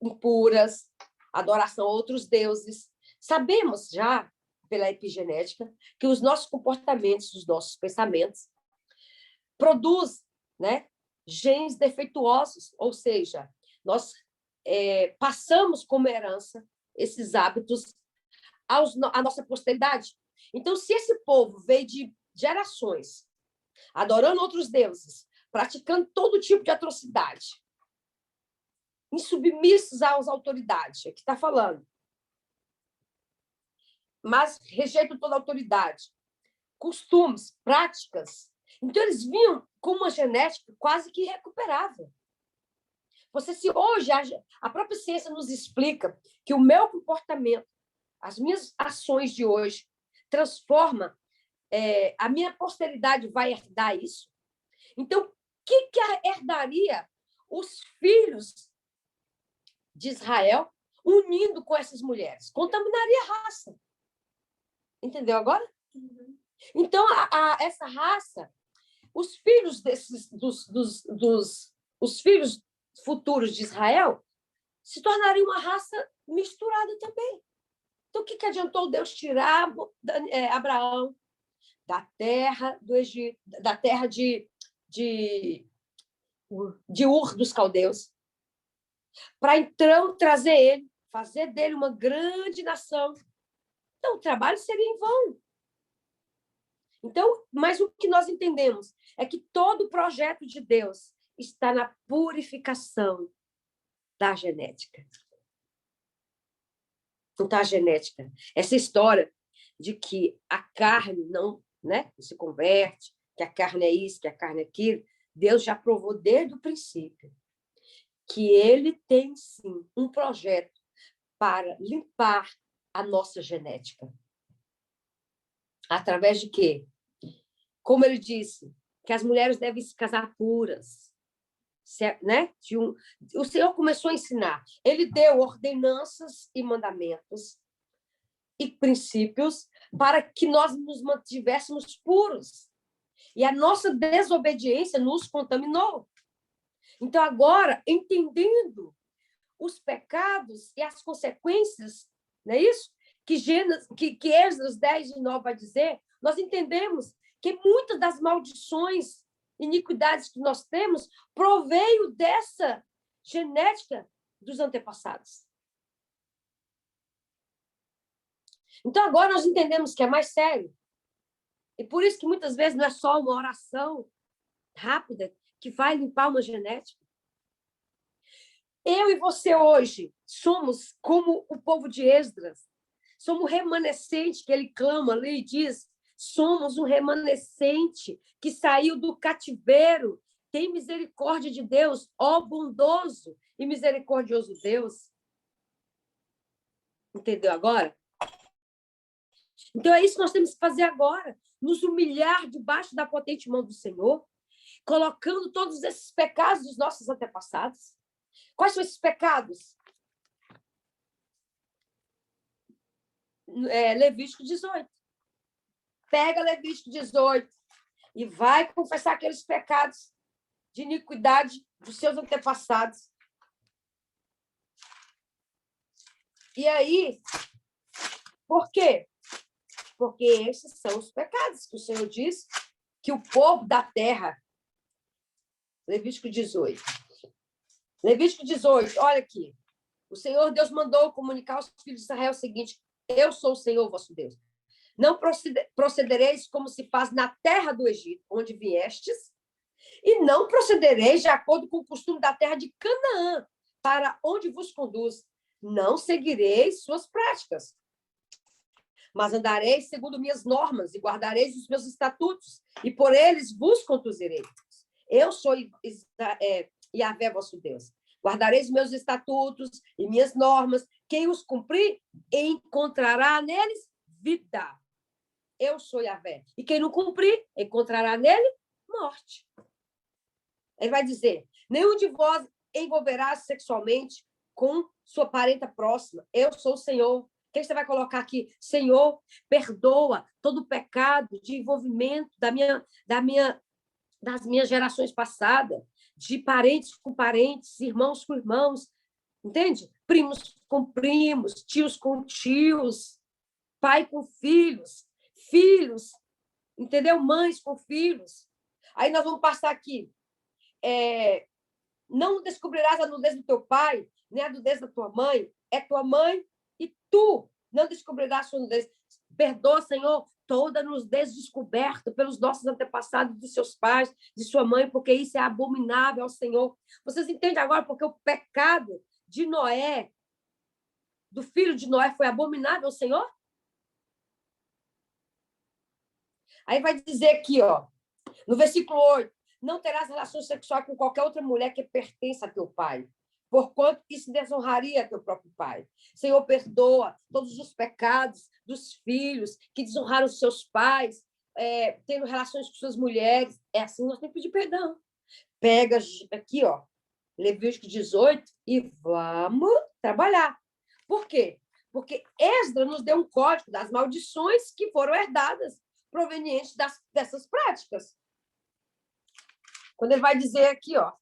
impuras, adoração a outros deuses, sabemos já, pela epigenética, que os nossos comportamentos, os nossos pensamentos, produzem, né, genes defeituosos, ou seja, nós passamos como herança esses hábitos à nossa posteridade. Então, se esse povo veio de gerações adorando outros deuses, praticando todo tipo de atrocidade, insubmissos às autoridades, é que está falando, mas rejeitam toda a autoridade, costumes, práticas. Então, eles vinham com uma genética quase que irrecuperável. Se hoje a própria ciência nos explica que o meu comportamento, as minhas ações de hoje, transforma, a minha posteridade vai herdar isso. Então, o que herdaria os filhos de Israel unindo com essas mulheres? Contaminaria a raça. Entendeu agora? Uhum. Então, essa raça, os filhos os filhos futuros de Israel se tornariam uma raça misturada também. Então, o que adiantou Deus tirar Abraão da terra do Egito, da terra de Ur dos Caldeus, para então trazer ele, fazer dele uma grande nação? Então, o trabalho seria em vão. Então, mas o que nós entendemos é que todo o projeto de Deus está na purificação da genética. Então, a genética, essa história de que a carne não, né, se converte, que a carne é isso, que a carne é aquilo, Deus já provou desde o princípio que ele tem, sim, um projeto para limpar a nossa genética. Através de quê? Como ele disse, que as mulheres devem se casar puras, né? O Senhor começou a ensinar. Ele deu ordenanças e mandamentos e princípios para que nós nos mantivéssemos puros. E a nossa desobediência nos contaminou. Então, agora, entendendo os pecados e as consequências, não é isso? Que Êxodo 10:9 vai dizer, nós entendemos que muitas das maldições, iniquidades que nós temos, proveio dessa genética dos antepassados. Então, agora nós entendemos que é mais sério. E por isso que muitas vezes não é só uma oração rápida que vai limpar uma genética. Eu e você hoje somos como o povo de Esdras. Somos remanescente, que ele clama ali e diz, somos um remanescente que saiu do cativeiro. Tem misericórdia de Deus, ó bondoso e misericordioso Deus. Entendeu agora? Então, é isso que nós temos que fazer agora. Nos humilhar debaixo da potente mão do Senhor, colocando todos esses pecados dos nossos antepassados. Quais são esses pecados? Levítico 18. Pega Levítico 18 e vai confessar aqueles pecados de iniquidade dos seus antepassados. E aí, por quê? Porque esses são os pecados que o Senhor diz que o povo da terra... Levítico 18. Levítico 18, olha aqui. O Senhor Deus mandou comunicar aos filhos de Israel o seguinte: eu sou o Senhor vosso Deus. Não procedereis como se faz na terra do Egito, onde viestes, e não procedereis de acordo com o costume da terra de Canaã, para onde vos conduz. Não seguireis suas práticas, mas andareis segundo minhas normas e guardareis os meus estatutos, e por eles vos conduzirei. Eu sou Yahvé, vosso Deus. Guardareis meus estatutos e minhas normas. Quem os cumprir, encontrará neles vida. Eu sou Yahvé. E quem não cumprir, encontrará nele morte. Ele vai dizer, nenhum de vós envolverá sexualmente com sua parenta próxima. Eu sou o Senhor. O que você vai colocar aqui? Senhor, perdoa todo o pecado de envolvimento das minhas gerações passadas, de parentes com parentes, irmãos com irmãos, entende? Primos com primos, tios com tios, pai com filhos, filhos, entendeu? Mães com filhos. Aí nós vamos passar aqui. Não descobrirás a nudez do teu pai, nem a nudez da tua mãe. É tua mãe e tu não descobrirás a sua nudez. Perdoa, Senhor, toda nudez descoberta pelos nossos antepassados, dos seus pais, de sua mãe, porque isso é abominável ao Senhor. Vocês entendem agora porque o pecado de Noé, do filho de Noé, foi abominável ao Senhor? Aí vai dizer aqui, ó, no versículo 8, não terás relação sexual com qualquer outra mulher que pertença a teu pai, porquanto isso desonraria teu próprio pai. Senhor, perdoa todos os pecados dos filhos que desonraram os seus pais, tendo relações com suas mulheres. É assim, nós temos que pedir perdão. Pega aqui, ó, Levítico 18 e vamos trabalhar. Por quê? Porque Esdras nos deu um código das maldições que foram herdadas provenientes dessas práticas. Quando ele vai dizer aqui, ó,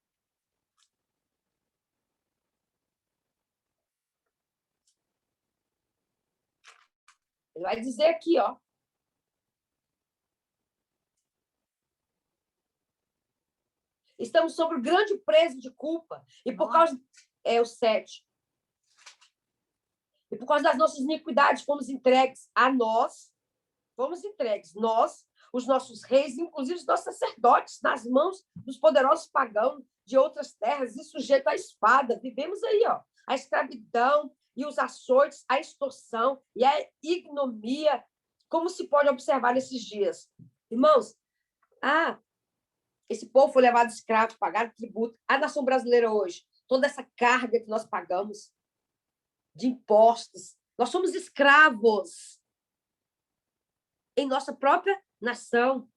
ele vai dizer aqui, ó, estamos sob o grande peso de culpa e por causa o 7. E por causa das nossas iniquidades fomos entregues, nós, os nossos reis, inclusive os nossos sacerdotes, nas mãos dos poderosos pagãos de outras terras e sujeitos à espada. Vivemos aí, ó, a escravidão e os açoites, a extorsão e a ignomia, como se pode observar nesses dias. Irmãos, esse povo foi levado escravo, pagaram tributo. A nação brasileira hoje, toda essa carga que nós pagamos de impostos, nós somos escravos em nossa própria nação.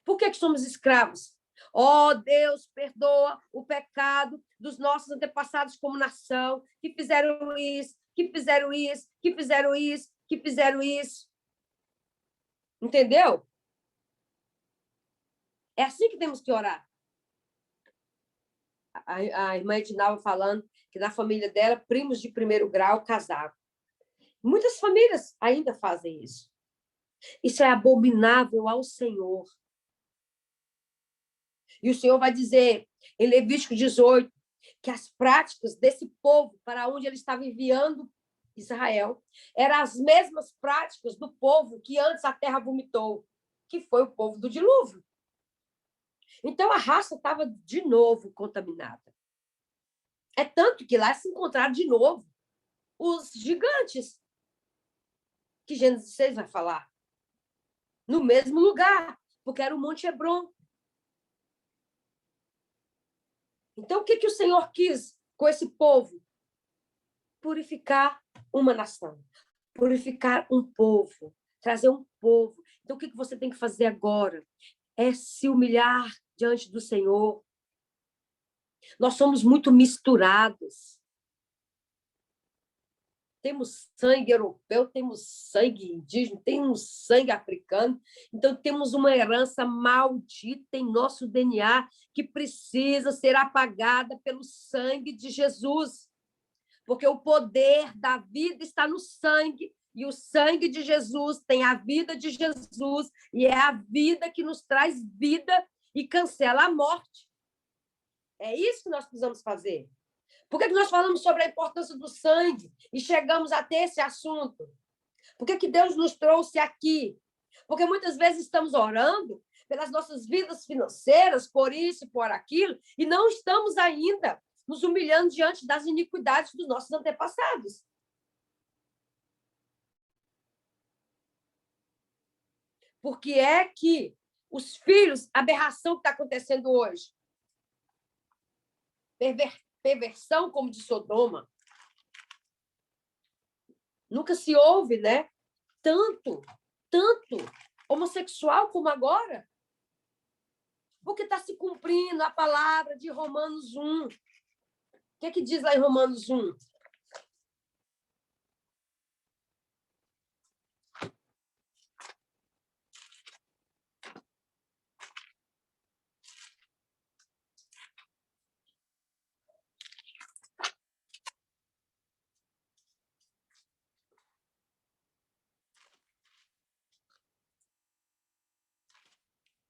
Por que somos escravos? Ó Deus, perdoa o pecado dos nossos antepassados como nação, que fizeram isso, que fizeram isso, que fizeram isso, que fizeram isso. Entendeu? É assim que temos que orar. A irmã Edinalva falando que na família dela, primos de primeiro grau casaram. Muitas famílias ainda fazem isso. Isso é abominável ao Senhor. E o Senhor vai dizer, em Levítico 18, que as práticas desse povo, para onde ele estava enviando Israel, eram as mesmas práticas do povo que antes a terra vomitou, que foi o povo do dilúvio. Então, a raça estava de novo contaminada. É tanto que lá se encontraram de novo os gigantes, que Gênesis 6 vai falar, no mesmo lugar, porque era o Monte Hebron. Então, o que o Senhor quis com esse povo? Purificar uma nação, purificar um povo, trazer um povo. Então, o que você tem que fazer agora? É se humilhar diante do Senhor. Nós somos muito misturados. Temos sangue europeu, temos sangue indígena, temos sangue africano. Então, temos uma herança maldita em nosso DNA que precisa ser apagada pelo sangue de Jesus. Porque o poder da vida está no sangue, e o sangue de Jesus tem a vida de Jesus, e é a vida que nos traz vida e cancela a morte. É isso que nós precisamos fazer. Por que nós falamos sobre a importância do sangue e chegamos até esse assunto? Por que Deus nos trouxe aqui? Porque muitas vezes estamos orando pelas nossas vidas financeiras, por isso e por aquilo, e não estamos ainda nos humilhando diante das iniquidades dos nossos antepassados. Porque é que os filhos, a aberração que está acontecendo hoje, perversão como de Sodoma, nunca se ouve, né? Tanto homossexual como agora. Porque está se cumprindo a palavra de Romanos 1. O que diz lá em Romanos 1?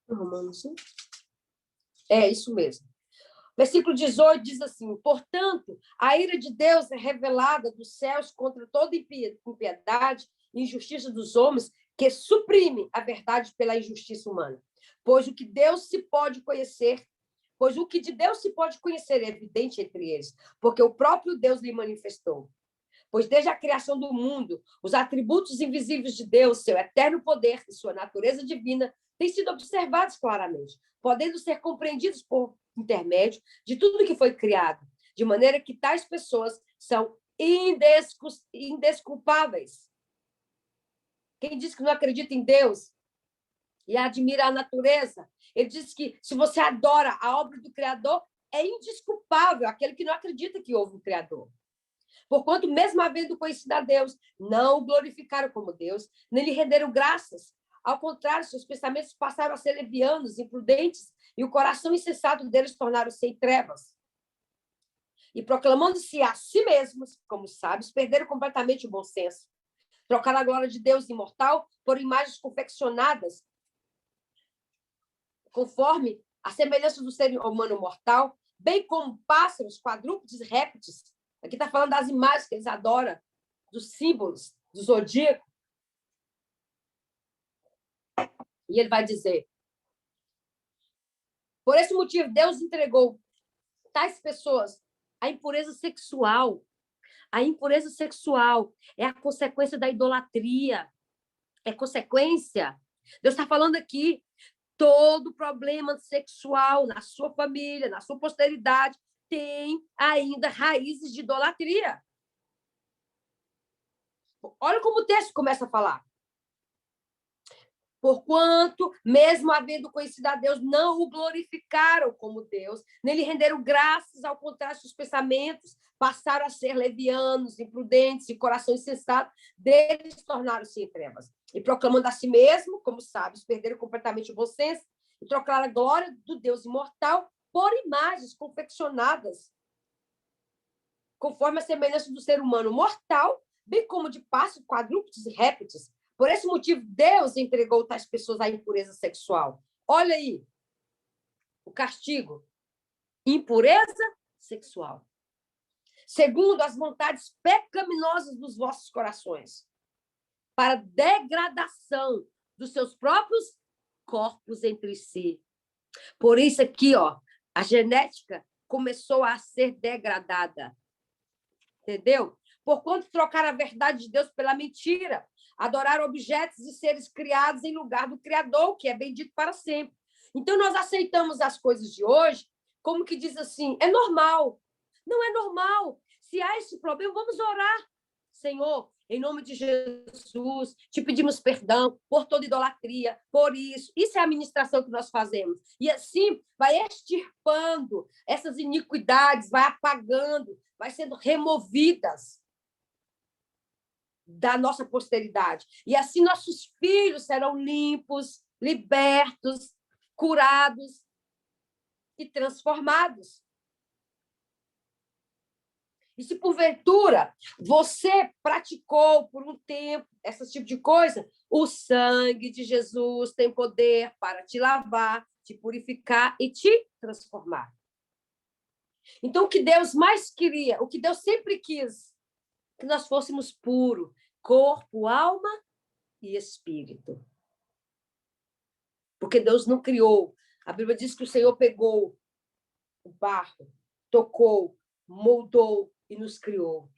Romanos 1? É isso mesmo. Versículo 18 diz assim: portanto, a ira de Deus é revelada dos céus contra toda impiedade e injustiça dos homens que suprime a verdade pela injustiça humana. Pois o que de Deus se pode conhecer é evidente entre eles, porque o próprio Deus lhe manifestou. Pois desde a criação do mundo, os atributos invisíveis de Deus, seu eterno poder e sua natureza divina, têm sido observados claramente, podendo ser compreendidos por intermédio de tudo que foi criado, de maneira que tais pessoas são indesculpáveis. Quem diz que não acredita em Deus e admira a natureza, ele diz que se você adora a obra do Criador, é indesculpável aquele que não acredita que houve um Criador. Porquanto, mesmo havendo conhecido a Deus, não o glorificaram como Deus, nem lhe renderam graças. Ao contrário, seus pensamentos passaram a ser levianos, imprudentes, e o coração insensato deles tornaram-se em trevas. E proclamando-se a si mesmos, como sábios, perderam completamente o bom senso. Trocaram a glória de Deus imortal por imagens confeccionadas, conforme a semelhança do ser humano mortal, bem como pássaros, quadrúpedes e répteis. Aqui está falando das imagens que eles adoram, dos símbolos, do zodíaco. E ele vai dizer: por esse motivo, Deus entregou tais pessoas à impureza sexual. A impureza sexual é a consequência da idolatria. É consequência. Deus está falando aqui, todo problema sexual na sua família, na sua posteridade, tem ainda raízes de idolatria. Olha como o texto começa a falar. Porquanto, mesmo havendo conhecido a Deus, não o glorificaram como Deus, nem lhe renderam graças, ao contrário, seus pensamentos passaram a ser levianos, imprudentes e coração insensato, deles tornaram-se em trevas. E proclamando a si mesmo, como sábios, perderam completamente o bom senso e trocaram a glória do Deus imortal por imagens confeccionadas, conforme a semelhança do ser humano mortal, bem como de pássaros, quadrúpedes e répteis. Por esse motivo, Deus entregou tais pessoas à impureza sexual. Olha aí o castigo. Impureza sexual. Segundo as vontades pecaminosas dos vossos corações, para degradação dos seus próprios corpos entre si. Por isso aqui, ó, a genética começou a ser degradada. Entendeu? Porquanto trocar a verdade de Deus pela mentira, adorar objetos e seres criados em lugar do Criador, que é bendito para sempre. Então, nós aceitamos as coisas de hoje como que diz assim, é normal. Não é normal. Se há esse problema, vamos orar. Senhor, em nome de Jesus, te pedimos perdão por toda idolatria, por isso. Isso é a ministração que nós fazemos. E assim vai extirpando essas iniquidades, vai apagando, vai sendo removidas da nossa posteridade. E assim nossos filhos serão limpos, libertos, curados e transformados. E se porventura você praticou por um tempo esse tipo de coisa, o sangue de Jesus tem poder para te lavar, te purificar e te transformar. Então, o que Deus mais queria, o que Deus sempre quis, que nós fôssemos puros, corpo, alma e espírito. Porque Deus não criou. A Bíblia diz que o Senhor pegou o barro, tocou, moldou e nos criou.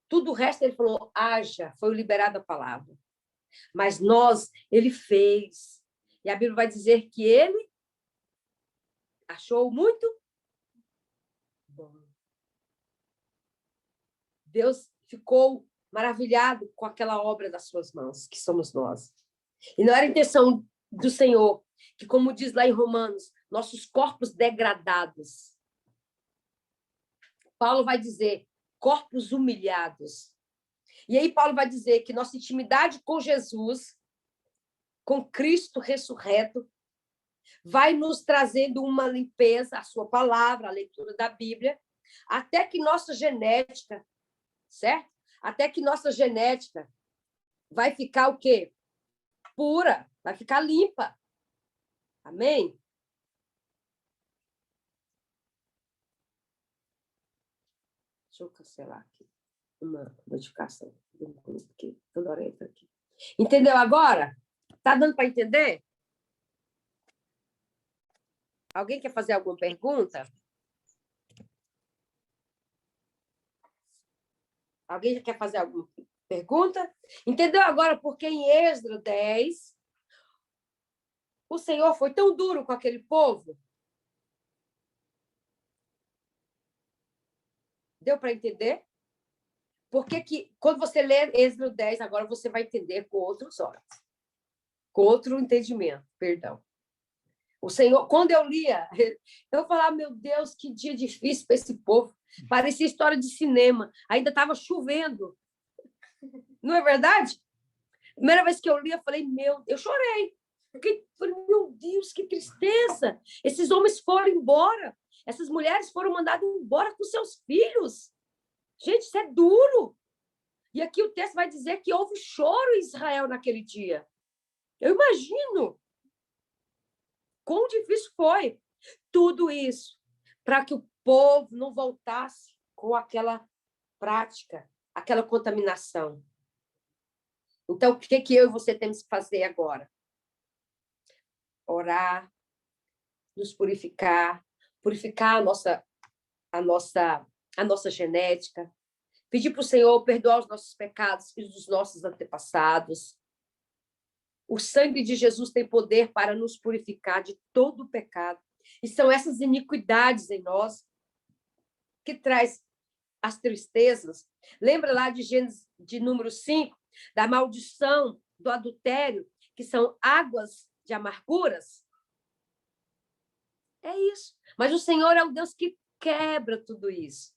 Tudo o resto ele falou, haja, foi liberada a palavra. Mas nós, ele fez. E a Bíblia vai dizer que ele achou muito bom. Deus ficou maravilhado com aquela obra das suas mãos, que somos nós. E não era a intenção do Senhor, que, como diz lá em Romanos, nossos corpos degradados. Paulo vai dizer, corpos humilhados. E aí Paulo vai dizer que nossa intimidade com Jesus, com Cristo ressurreto, vai nos trazendo uma limpeza, a sua palavra, a leitura da Bíblia, até que nossa genética, certo? Até que nossa genética vai ficar o quê? Pura, vai ficar limpa. Amém? Deixa eu cancelar aqui uma notificação do grupo aqui. Toda hora entra aqui. Entendeu agora? Tá dando para entender? Alguém quer fazer alguma pergunta? Alguém quer fazer alguma pergunta? Entendeu agora porque em Êxodo 10 o Senhor foi tão duro com aquele povo? Deu para entender? Porque que, quando você lê Êxodo 10, agora você vai entender com outros olhos. Com outro entendimento, perdão. O Senhor, quando eu lia, eu falava, meu Deus, que dia difícil para esse povo. Parecia história de cinema. Ainda estava chovendo. Não é verdade? Primeira vez que eu li, eu falei, eu chorei. Falei, meu Deus, que tristeza. Esses homens foram embora. Essas mulheres foram mandadas embora com seus filhos. Gente, isso é duro. E aqui o texto vai dizer que houve choro em Israel naquele dia. Eu imagino quão difícil foi tudo isso para que o povo não voltasse com aquela prática, aquela contaminação. Então, o que eu e você temos que fazer agora? Orar, nos purificar a nossa genética, pedir para o Senhor perdoar os nossos pecados e dos nossos antepassados. O sangue de Jesus tem poder para nos purificar de todo o pecado. E são essas iniquidades em nós que traz as tristezas. Lembra lá de Gênesis, de número 5, da maldição, do adultério, que são águas de amarguras? É isso. Mas o Senhor é o Deus que quebra tudo isso.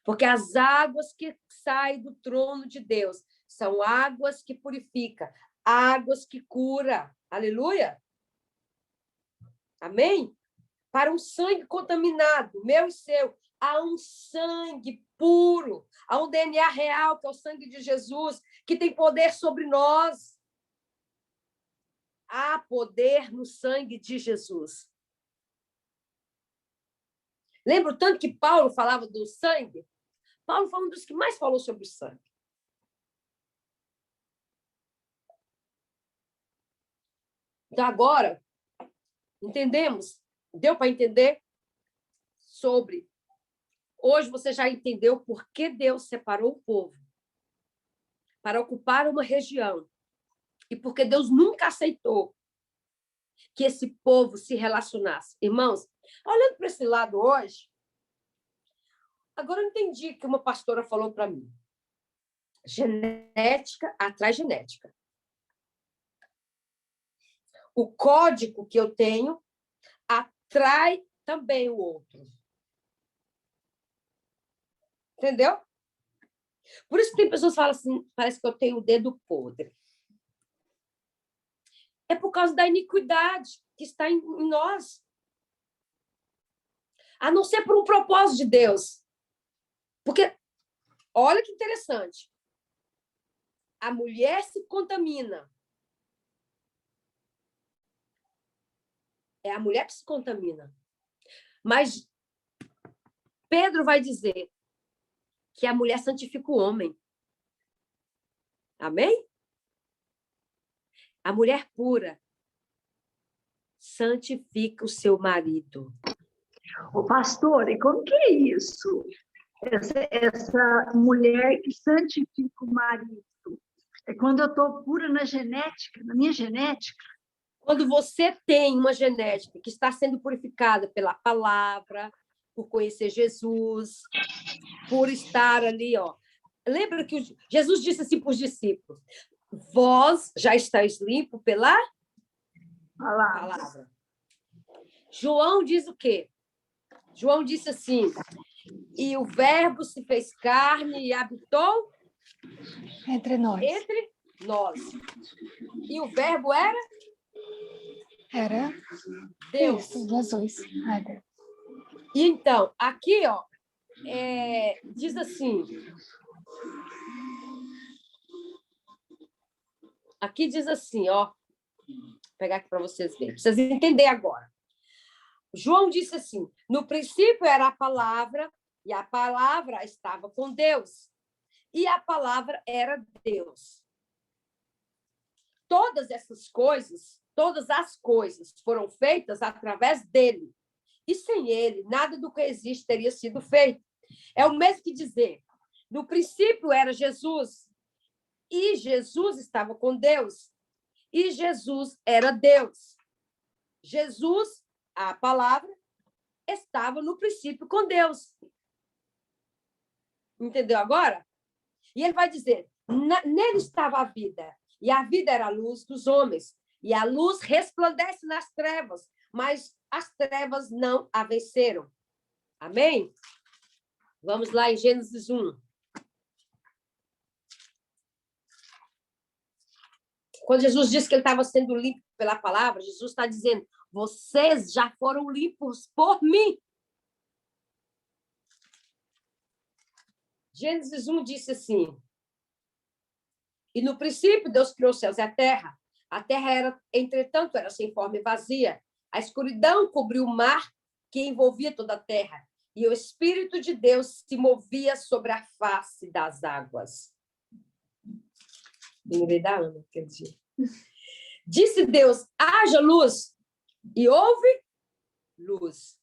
Porque as águas que saem do trono de Deus são águas que purificam, águas que curam. Aleluia? Amém? Para um sangue contaminado, meu e seu, há um sangue puro, há um DNA real, que é o sangue de Jesus, que tem poder sobre nós. Há poder no sangue de Jesus. Lembra o tanto que Paulo falava do sangue? Paulo foi um dos que mais falou sobre o sangue. Então, agora, entendemos? Deu para entender sobre... Hoje você já entendeu por que Deus separou o povo para ocupar uma região e porque Deus nunca aceitou que esse povo se relacionasse. Irmãos, olhando para esse lado hoje, agora eu entendi que uma pastora falou para mim. Genética atrai genética. O código que eu tenho atrai também o outro. Entendeu? Por isso que tem pessoas que falam assim, parece que eu tenho o dedo podre. É por causa da iniquidade que está em nós. A não ser por um propósito de Deus. Porque, olha que interessante. A mulher se contamina. É a mulher que se contamina. Mas Pedro vai dizer que a mulher santifica o homem. Amém? A mulher pura santifica o seu marido. Ô, pastor, e como que é isso? Essa mulher que santifica o marido. É quando eu estou pura na genética, na minha genética. Quando você tem uma genética que está sendo purificada pela palavra, por conhecer Jesus, por estar ali, ó. Lembra que Jesus disse assim para os discípulos: vós já estáis limpos pela palavra. João diz o quê? João disse assim: e o verbo se fez carne e habitou entre nós. E o verbo era Deus. Isso, Jesus. E então, aqui, ó, diz assim. Aqui diz assim, ó. Vou pegar aqui para vocês verem. Vocês entenderem agora. João disse assim: no princípio era a palavra, e a palavra estava com Deus, e a palavra era Deus. Todas as coisas foram feitas através dele. E sem ele, nada do que existe teria sido feito. É o mesmo que dizer, no princípio era Jesus, e Jesus estava com Deus, e Jesus era Deus. Jesus, a palavra, estava no princípio com Deus. Entendeu agora? E ele vai dizer, nele estava a vida, e a vida era a luz dos homens, e a luz resplandece nas trevas, mas as trevas não a venceram. Amém? Vamos lá em Gênesis 1. Quando Jesus disse que ele estava sendo limpo pela palavra, Jesus está dizendo, vocês já foram limpos por mim. Gênesis 1 disse assim, e no princípio Deus criou os céus e a terra. A terra era, entretanto, era sem forma e vazia. A escuridão cobriu o mar que envolvia toda a terra. E o Espírito de Deus se movia sobre a face das águas. Lembrei da Ana, quer dizer. Disse Deus, haja luz. E houve luz.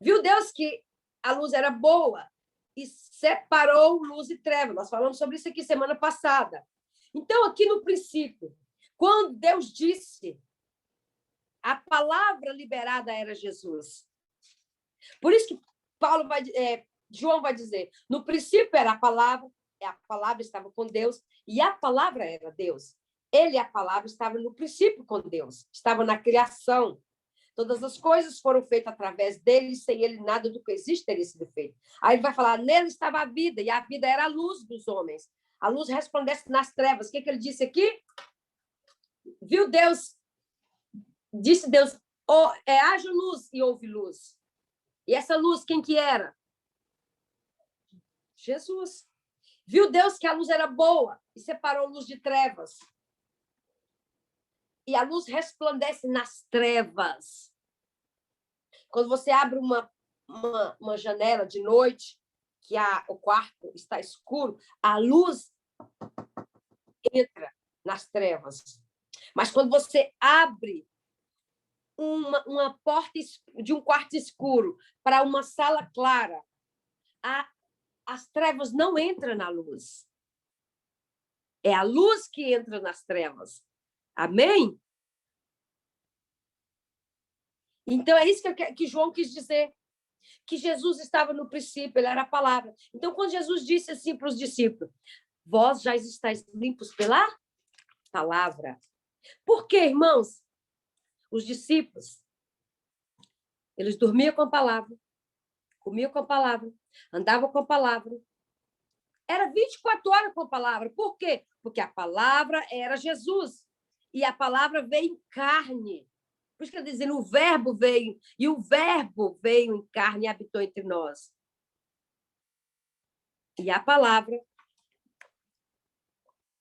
Viu Deus que a luz era boa e separou luz e treva. Nós falamos sobre isso aqui semana passada. Então, aqui no princípio, quando Deus disse, a palavra liberada era Jesus. Por isso que João vai dizer, no princípio era a palavra estava com Deus, e a palavra era Deus. Ele, a palavra, estava no princípio com Deus, estava na criação. Todas as coisas foram feitas através dele, sem ele nada do que existe teria sido feito. Aí ele vai falar, nele estava a vida, e a vida era a luz dos homens. A luz resplandece nas trevas. O que ele disse aqui? Viu Deus? Disse Deus, haja luz, e houve luz. E essa luz, quem que era? Jesus. Viu Deus que a luz era boa e separou a luz de trevas. E a luz resplandece nas trevas. Quando você abre uma janela de noite, que o quarto está escuro, a luz entra nas trevas. Mas quando você abre uma porta de um quarto escuro para uma sala clara, as trevas não entram na luz. É a luz que entra nas trevas. Amém? Então, é isso que João quis dizer. Que Jesus estava no princípio, ele era a palavra. Então, quando Jesus disse assim para os discípulos, vós já estáis limpos pela palavra. Por quê, irmãos? Os discípulos, eles dormiam com a palavra, comiam com a palavra, andavam com a palavra. Era 24 horas com a palavra. Por quê? Porque a palavra era Jesus. E a palavra veio em carne. Por isso que eu estou dizendo, o verbo veio, e o verbo veio em carne e habitou entre nós. E a palavra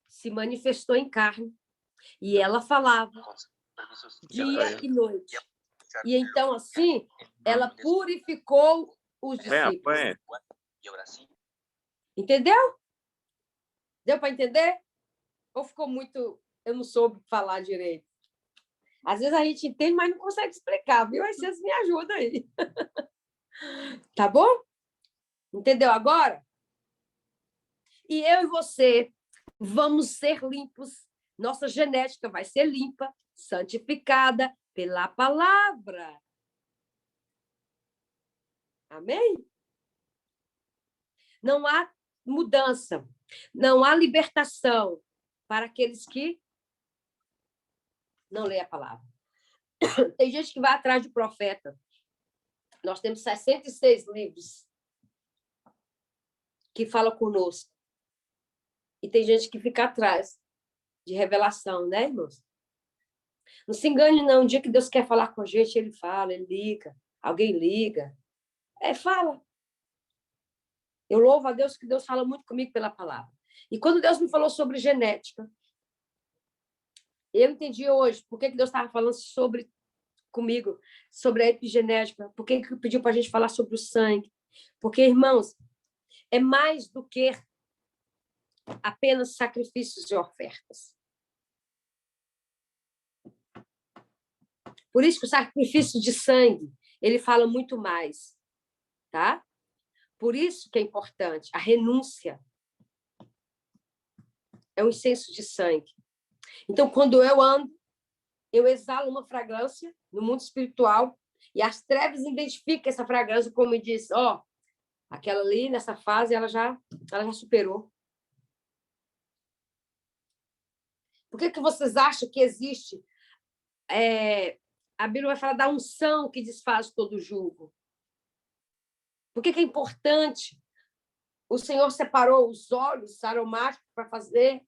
se manifestou em carne, e ela falava dia e noite. E então, assim, ela purificou os discípulos. Entendeu? Deu para entender? Ou ficou muito... Eu não soube falar direito. Às vezes a gente entende, mas não consegue explicar, viu? Aí vocês me ajudam aí. Tá bom? Entendeu agora? E eu e você vamos ser limpos. Nossa genética vai ser limpa, santificada pela palavra. Amém? Não há mudança, não há libertação para aqueles que não lê a palavra. Tem gente que vai atrás de profeta. Nós temos 66 livros que falam conosco. E tem gente que fica atrás de revelação, né, irmãos? Não se engane, não. Um dia que Deus quer falar com a gente, ele fala, ele liga. Alguém liga. Fala. Eu louvo a Deus que Deus fala muito comigo pela palavra. E quando Deus me falou sobre genética, eu entendi hoje por que Deus estava falando comigo sobre a epigenética, por que pediu para a gente falar sobre o sangue. Porque, irmãos, é mais do que apenas sacrifícios e ofertas. Por isso que o sacrifício de sangue, ele fala muito mais, tá? Por isso que é importante a renúncia. É um incenso de sangue. Então, quando eu ando, eu exalo uma fragrância no mundo espiritual e as trevas identificam essa fragrância como diz, aquela ali, nessa fase, ela já superou. Por que vocês acham que existe... a Bíblia vai falar da unção que desfaz todo o jugo. Por que é importante? O Senhor separou os óleos aromáticos para fazer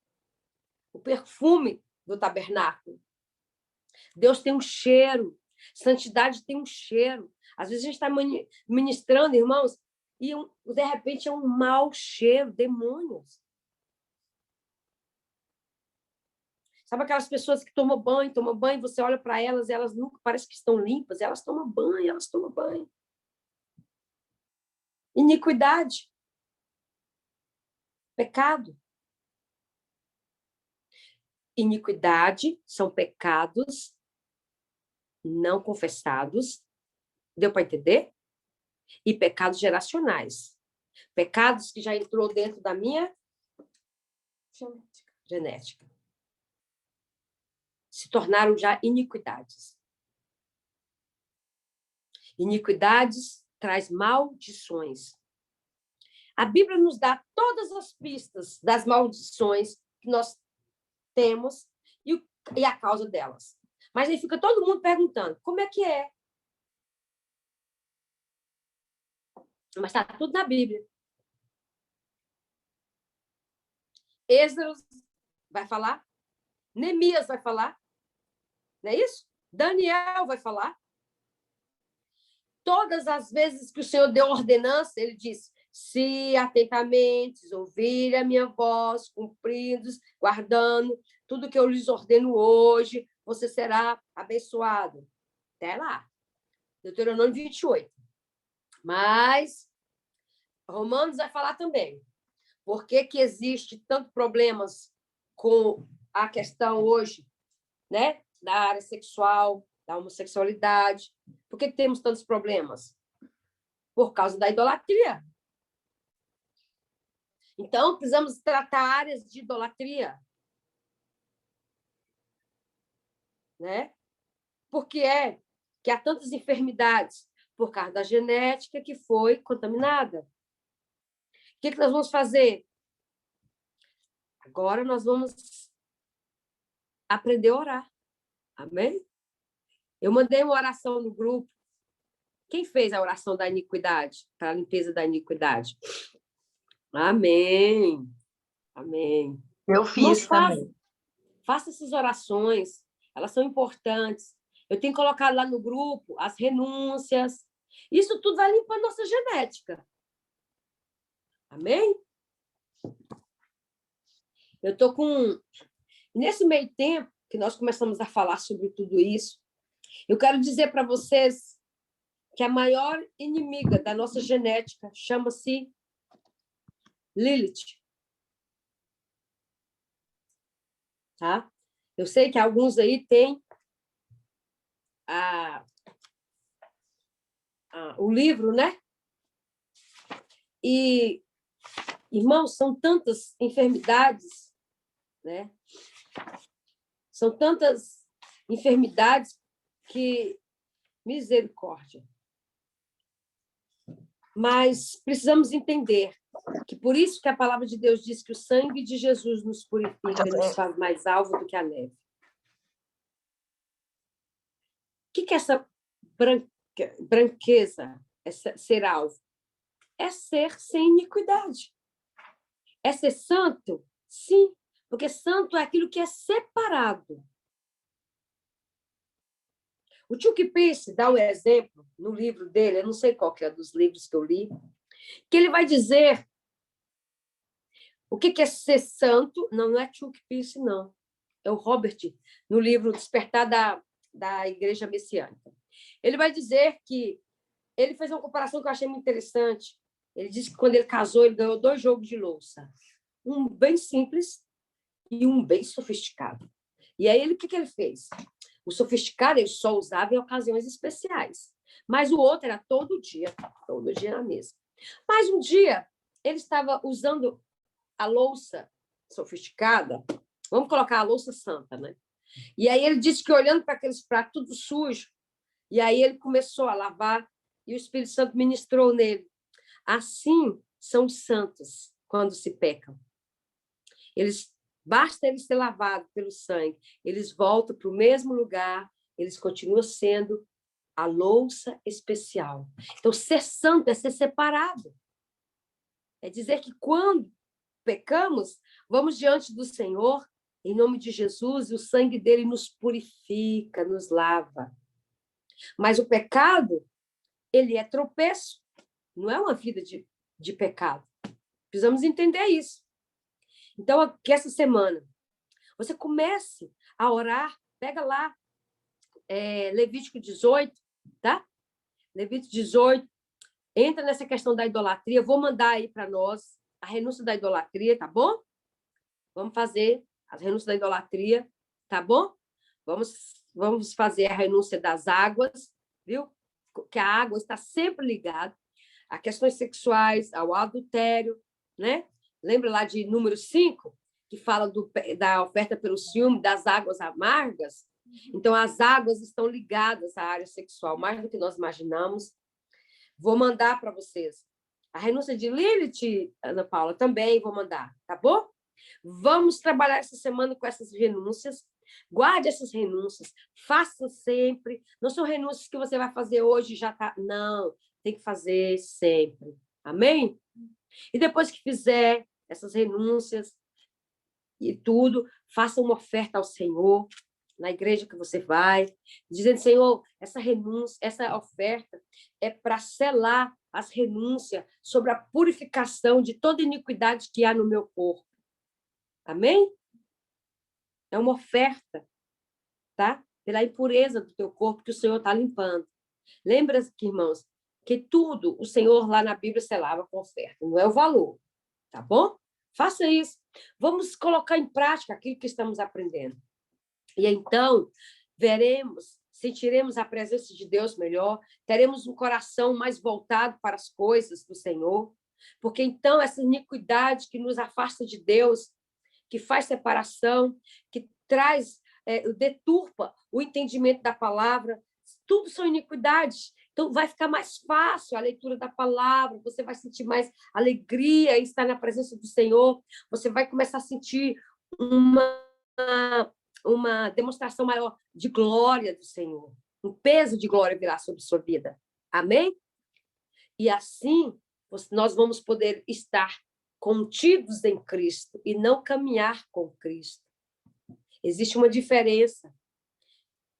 o perfume do tabernáculo. Deus tem um cheiro. Santidade tem um cheiro. Às vezes a gente está ministrando, irmãos, e de repente é um mau cheiro, demônios. Sabe aquelas pessoas que tomam banho, você olha para elas e elas nunca parece que estão limpas, elas tomam banho. Iniquidade. Pecado. Iniquidade são pecados não confessados. Deu para entender? E pecados geracionais. Pecados que já entrou dentro da minha genética. Se tornaram já iniquidades. Iniquidades traz maldições. A Bíblia nos dá todas as pistas das maldições que nós temos e a causa delas. Mas aí fica todo mundo perguntando, como é que é? Mas está tudo na Bíblia. Esdras vai falar, Neemias vai falar, não é isso? Daniel vai falar. Todas as vezes que o Senhor deu ordenança, ele disse, se atentamente ouvirem a minha voz, cumprindo, guardando tudo que eu lhes ordeno hoje, você será abençoado. Até lá. Deuteronômio 28. Mas Romanos vai falar também. Por que que existe tantos problemas com a questão hoje, né, da área sexual, da homossexualidade? Por que temos tantos problemas? Por causa da idolatria. Então, precisamos tratar áreas de idolatria. Né? Por que é que há tantas enfermidades? Por causa da genética que foi contaminada. O que nós vamos fazer? Agora nós vamos aprender a orar. Amém? Eu mandei uma oração no grupo. Quem fez a oração da iniquidade? Para a limpeza da iniquidade? Amém. Amém. Eu fiz também. Faça essas orações. Elas são importantes. Eu tenho colocado lá no grupo as renúncias. Isso tudo vai limpar a nossa genética. Amém? Eu estou com... Nesse meio tempo que nós começamos a falar sobre tudo isso, eu quero dizer para vocês que a maior inimiga da nossa genética chama-se Lilith. Tá? Eu sei que alguns aí têm o livro, né? E, irmãos, são tantas enfermidades, né? São tantas enfermidades que... Misericórdia. Mas precisamos entender que por isso que a palavra de Deus diz que o sangue de Jesus nos purifica e nos faz mais alvo do que a neve. O que é essa branqueza, ser alvo? É ser sem iniquidade. É ser santo? Sim, porque santo é aquilo que é separado. O Chuck Pierce dá um exemplo no livro dele, eu não sei qual que é dos livros que eu li, que ele vai dizer o que é ser santo. Não é Chuck Pierce, não. É o Robert, no livro Despertar da Igreja Messiânica. Ele vai dizer que... Ele fez uma comparação que eu achei muito interessante. Ele disse que quando ele casou, ele ganhou 2 jogos de louça. Um bem simples e um bem sofisticado. E aí, o que ele fez? O sofisticado ele só usava em ocasiões especiais. Mas o outro era todo dia na mesa. Mas um dia, ele estava usando a louça sofisticada, vamos colocar a louça santa, né? E aí ele disse que olhando para aqueles pratos tudo sujo, e aí ele começou a lavar, e o Espírito Santo ministrou nele. Assim são os santos quando se pecam. Basta eles ser lavados pelo sangue, eles voltam para o mesmo lugar, eles continuam sendo a louça especial. Então, ser santo é ser separado. É dizer que quando pecamos, vamos diante do Senhor, em nome de Jesus, e o sangue dele nos purifica, nos lava. Mas o pecado, ele é tropeço, não é uma vida de pecado. Precisamos entender isso. Então, que essa semana você comece a orar, pega lá Levítico 18, tá? Levítico 18, entra nessa questão da idolatria, vou mandar aí para nós a renúncia da idolatria, tá bom? Vamos fazer a renúncia da idolatria, tá bom? Vamos fazer a renúncia das águas, viu? Que a água está sempre ligada a questões sexuais, ao adultério, né? Lembra lá de número 5, que fala da oferta pelo ciúme, das águas amargas? Então, as águas estão ligadas à área sexual, mais do que nós imaginamos. Vou mandar para vocês. A renúncia de Lilith, Ana Paula, também vou mandar, tá bom? Vamos trabalhar essa semana com essas renúncias. Guarde essas renúncias. Faça sempre. Não são renúncias que você vai fazer hoje e já tá. Não, tem que fazer sempre. Amém? E depois que fizer essas renúncias e tudo, faça uma oferta ao Senhor, na igreja que você vai, dizendo, Senhor, essa renúncia, essa oferta é para selar as renúncias, sobre a purificação de toda iniquidade que há no meu corpo. Amém? É uma oferta, tá? Pela impureza do teu corpo que o Senhor está limpando. Lembra, irmãos, que tudo o Senhor lá na Bíblia selava com oferta, não é o valor, tá bom? Faça isso. Vamos colocar em prática aquilo que estamos aprendendo. E então, veremos, sentiremos a presença de Deus melhor, teremos um coração mais voltado para as coisas do Senhor, porque então essa iniquidade que nos afasta de Deus, que faz separação, que traz, deturpa o entendimento da palavra, tudo são iniquidades. Então, vai ficar mais fácil a leitura da palavra, você vai sentir mais alegria em estar na presença do Senhor, você vai começar a sentir uma demonstração maior de glória do Senhor. Um peso de glória virá sobre sua vida. Amém? E assim, nós vamos poder estar contidos em Cristo e não caminhar com Cristo. Existe uma diferença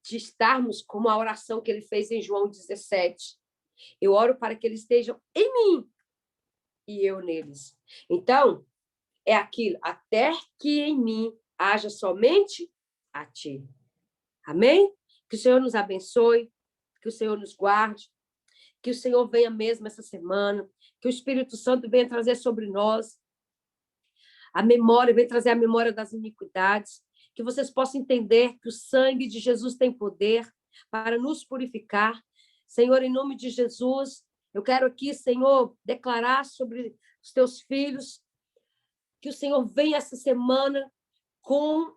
de estarmos como a oração que ele fez em João 17. Eu oro para que eles estejam em mim e eu neles. Então, é aquilo, até que em mim haja somente a ti. Amém? Que o Senhor nos abençoe, que o Senhor nos guarde, que o Senhor venha mesmo essa semana, que o Espírito Santo venha trazer sobre nós a memória, venha trazer a memória das iniquidades, que vocês possam entender que o sangue de Jesus tem poder para nos purificar. Senhor, em nome de Jesus, eu quero aqui, Senhor, declarar sobre os teus filhos, que o Senhor venha essa semana com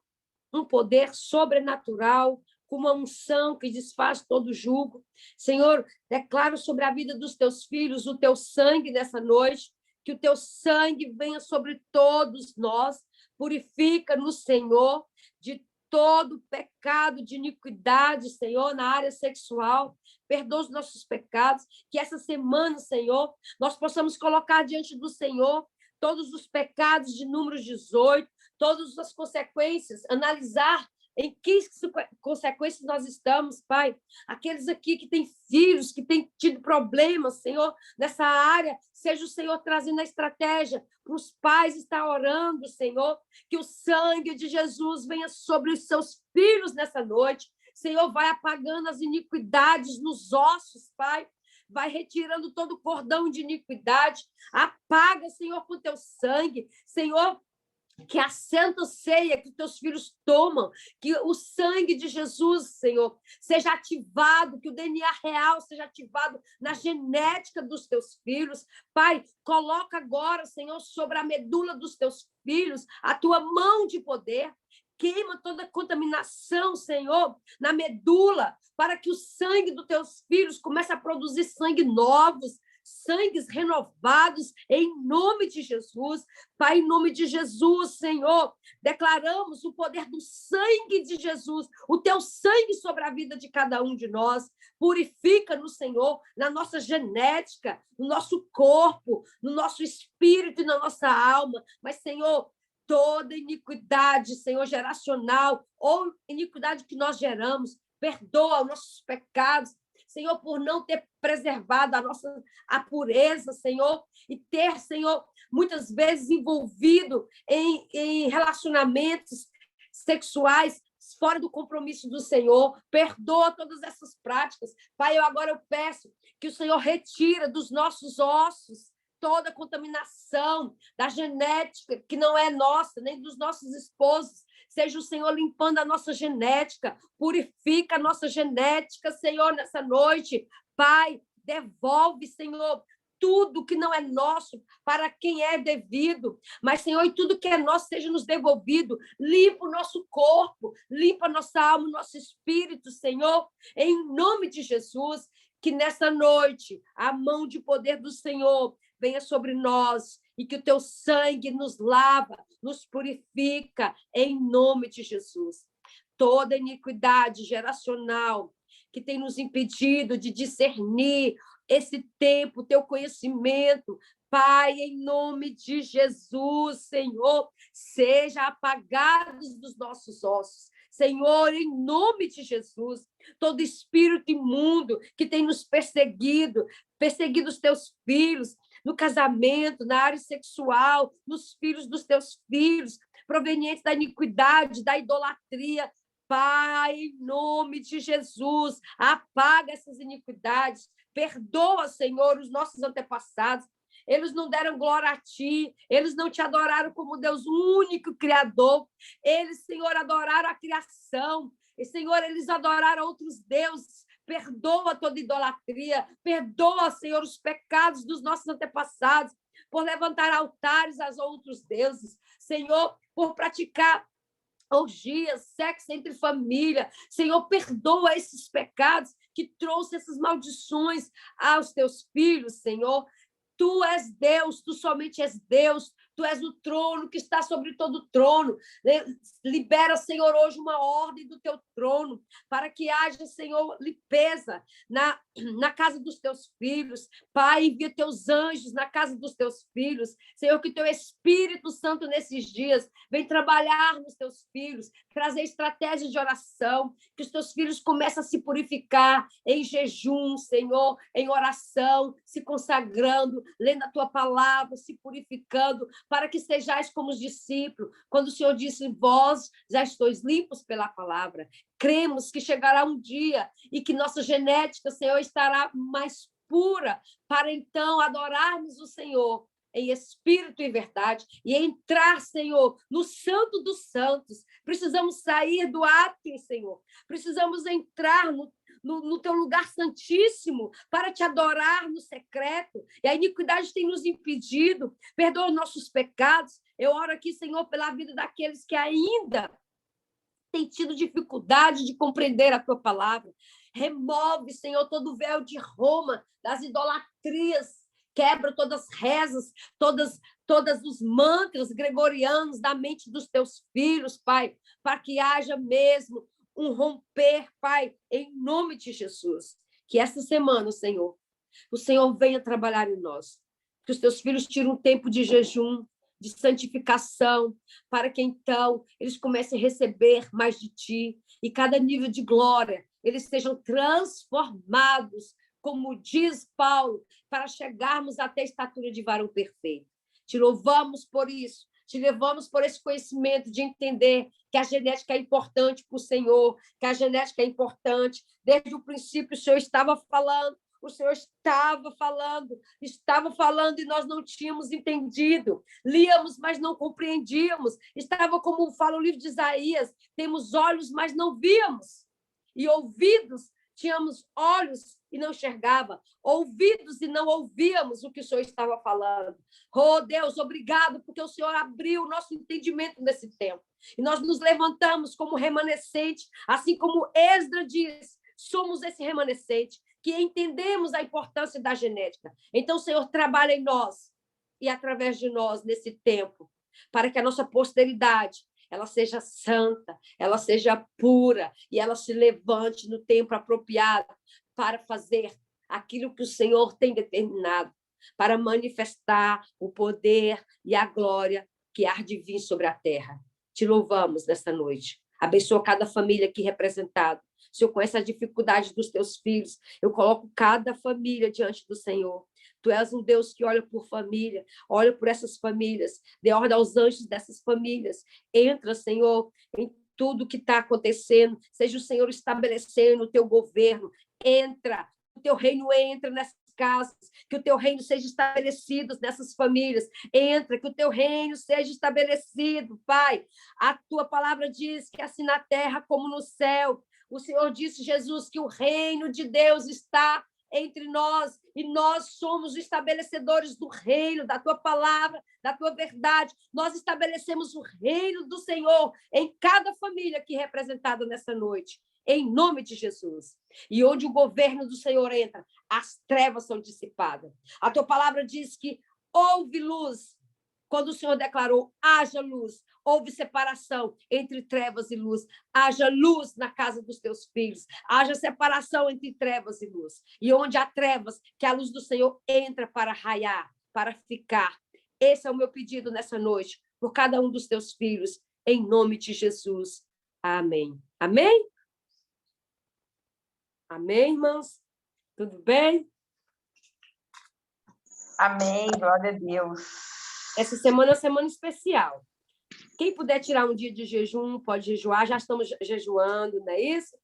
um poder sobrenatural, com uma unção que desfaz todo jugo. Senhor, declaro sobre a vida dos teus filhos o teu sangue nessa noite, que o teu sangue venha sobre todos nós, purifica-nos, Senhor, de todo pecado de iniquidade, Senhor, na área sexual, perdoa os nossos pecados, que essa semana, Senhor, nós possamos colocar diante do Senhor todos os pecados de número 18, todas as consequências, analisar em que consequências nós estamos, Pai. Aqueles aqui que têm filhos, que têm tido problemas, Senhor, nessa área, seja o Senhor trazendo a estratégia para os pais estar orando, Senhor, que o sangue de Jesus venha sobre os seus filhos nessa noite. Senhor, vai apagando as iniquidades nos ossos, Pai. Vai retirando todo o cordão de iniquidade. Apaga, Senhor, com teu sangue. Senhor, que a santa ceia que teus filhos tomam, que o sangue de Jesus, Senhor, seja ativado, que o DNA real seja ativado na genética dos teus filhos. Pai, coloca agora, Senhor, sobre a medula dos teus filhos a tua mão de poder. Queima toda contaminação, Senhor, na medula, para que o sangue dos teus filhos comece a produzir sangue novos, sangues renovados, em nome de Jesus. Pai, em nome de Jesus, Senhor, declaramos o poder do sangue de Jesus, o teu sangue sobre a vida de cada um de nós. Purifica-nos, Senhor, na nossa genética, no nosso corpo, no nosso espírito e na nossa alma. Mas, Senhor, toda iniquidade, Senhor, geracional, ou iniquidade que nós geramos, perdoa os nossos pecados, Senhor, por não ter preservado a pureza, Senhor, e ter, Senhor, muitas vezes envolvido em relacionamentos sexuais fora do compromisso do Senhor. Perdoa todas essas práticas. Pai, agora eu peço que o Senhor retira dos nossos ossos toda a contaminação da genética, que não é nossa, nem dos nossos esposos. Seja o Senhor limpando a nossa genética, purifica a nossa genética, Senhor, nessa noite. Pai, devolve, Senhor, tudo que não é nosso para quem é devido. Mas, Senhor, e tudo que é nosso seja nos devolvido. Limpa o nosso corpo, limpa a nossa alma, o nosso espírito, Senhor, em nome de Jesus. Que nessa noite a mão de poder do Senhor venha sobre nós e que o teu sangue nos lava, nos purifica, em nome de Jesus. Toda iniquidade geracional que tem nos impedido de discernir esse tempo, teu conhecimento, Pai, em nome de Jesus, Senhor, seja apagados dos nossos ossos. Senhor, em nome de Jesus, todo espírito imundo que tem nos perseguido, perseguindo os teus filhos, no casamento, na área sexual, nos filhos dos teus filhos, provenientes da iniquidade, da idolatria. Pai, em nome de Jesus, apaga essas iniquidades, perdoa, Senhor, os nossos antepassados. Eles não deram glória a ti, eles não te adoraram como Deus único Criador. Eles, Senhor, adoraram a criação. E, Senhor, eles adoraram outros deuses. Perdoa toda idolatria, perdoa, Senhor, os pecados dos nossos antepassados, por levantar altares aos outros deuses, Senhor, por praticar orgias, sexo entre família. Senhor, perdoa esses pecados que trouxe essas maldições aos teus filhos, Senhor. Tu és Deus, tu somente és Deus, tu és o trono que está sobre todo o trono. Libera, Senhor, hoje uma ordem do teu trono, para que haja, Senhor, limpeza na casa dos teus filhos. Pai, envia teus anjos na casa dos teus filhos. Senhor, que teu Espírito Santo nesses dias vem trabalhar nos teus filhos, trazer estratégias de oração, que os teus filhos comecem a se purificar em jejum, Senhor, em oração, se consagrando, lendo a tua palavra, se purificando, para que sejais como os discípulos. Quando o Senhor disse, vós já estáis limpos pela palavra. Cremos que chegará um dia e que nossa genética, Senhor, estará mais pura, para então adorarmos o Senhor em espírito e verdade, e entrar, Senhor, no Santo dos Santos. Precisamos sair do átrio, Senhor. Precisamos entrar no teu lugar santíssimo para te adorar no secreto. E a iniquidade tem nos impedido. Perdoa os nossos pecados. Eu oro aqui, Senhor, pela vida daqueles que ainda têm tido dificuldade de compreender a tua palavra. Remove, Senhor, todo o véu de Roma, das idolatrias. Quebra todas as rezas, todos os mantras gregorianos da mente dos teus filhos, Pai, para que haja mesmo um romper, Pai, em nome de Jesus. Que esta semana, Senhor, o Senhor venha trabalhar em nós. Que os teus filhos tirem um tempo de jejum, de santificação, para que então eles comecem a receber mais de ti. E cada nível de glória, eles sejam transformados, como diz Paulo, para chegarmos até a estatura de varão perfeito. Te louvamos por isso. Te levamos por esse conhecimento de entender que a genética é importante para o Senhor, que a genética é importante. Desde o princípio, o Senhor estava falando e nós não tínhamos entendido. Líamos, mas não compreendíamos. Estava como fala o livro de Isaías, temos olhos, mas não víamos. E ouvidos, tínhamos olhos e não enxergava, ouvidos e não ouvíamos o que o Senhor estava falando. Oh, Deus, obrigado, porque o Senhor abriu o nosso entendimento nesse tempo. E nós nos levantamos como remanescente, assim como Esdras diz, somos esse remanescente, que entendemos a importância da genética. Então, o Senhor trabalha em nós e através de nós nesse tempo, para que a nossa posteridade ela seja santa, ela seja pura e ela se levante no tempo apropriado para fazer aquilo que o Senhor tem determinado, para manifestar o poder e a glória que há de vir sobre a terra. Te louvamos nesta noite. Abençoa cada família aqui representada. O Senhor conhece as dificuldades dos teus filhos. Eu coloco cada família diante do Senhor. Tu és um Deus que olha por família, olha por essas famílias, dê ordem aos anjos dessas famílias. Entra, Senhor, em tudo que está acontecendo, seja o Senhor estabelecendo o teu governo, entra, o teu reino entra nessas casas, que o teu reino seja estabelecido nessas famílias, entra, que o teu reino seja estabelecido, Pai. A tua palavra diz que assim na terra como no céu. O Senhor disse, Jesus, que o reino de Deus está entre nós, e nós somos os estabelecedores do reino, da tua palavra, da tua verdade. Nós estabelecemos o reino do Senhor em cada família aqui representada nessa noite, em nome de Jesus. E onde o governo do Senhor entra, as trevas são dissipadas. A tua palavra diz que houve luz, quando o Senhor declarou, haja luz, houve separação entre trevas e luz. Haja luz na casa dos teus filhos. Haja separação entre trevas e luz. E onde há trevas, que a luz do Senhor entra para raiar, para ficar. Esse é o meu pedido nessa noite, por cada um dos teus filhos, em nome de Jesus. Amém. Amém? Amém, irmãos? Tudo bem? Amém, glória a Deus. Essa semana é uma semana especial. Quem puder tirar um dia de jejum, pode jejuar. Já estamos jejuando, não é isso?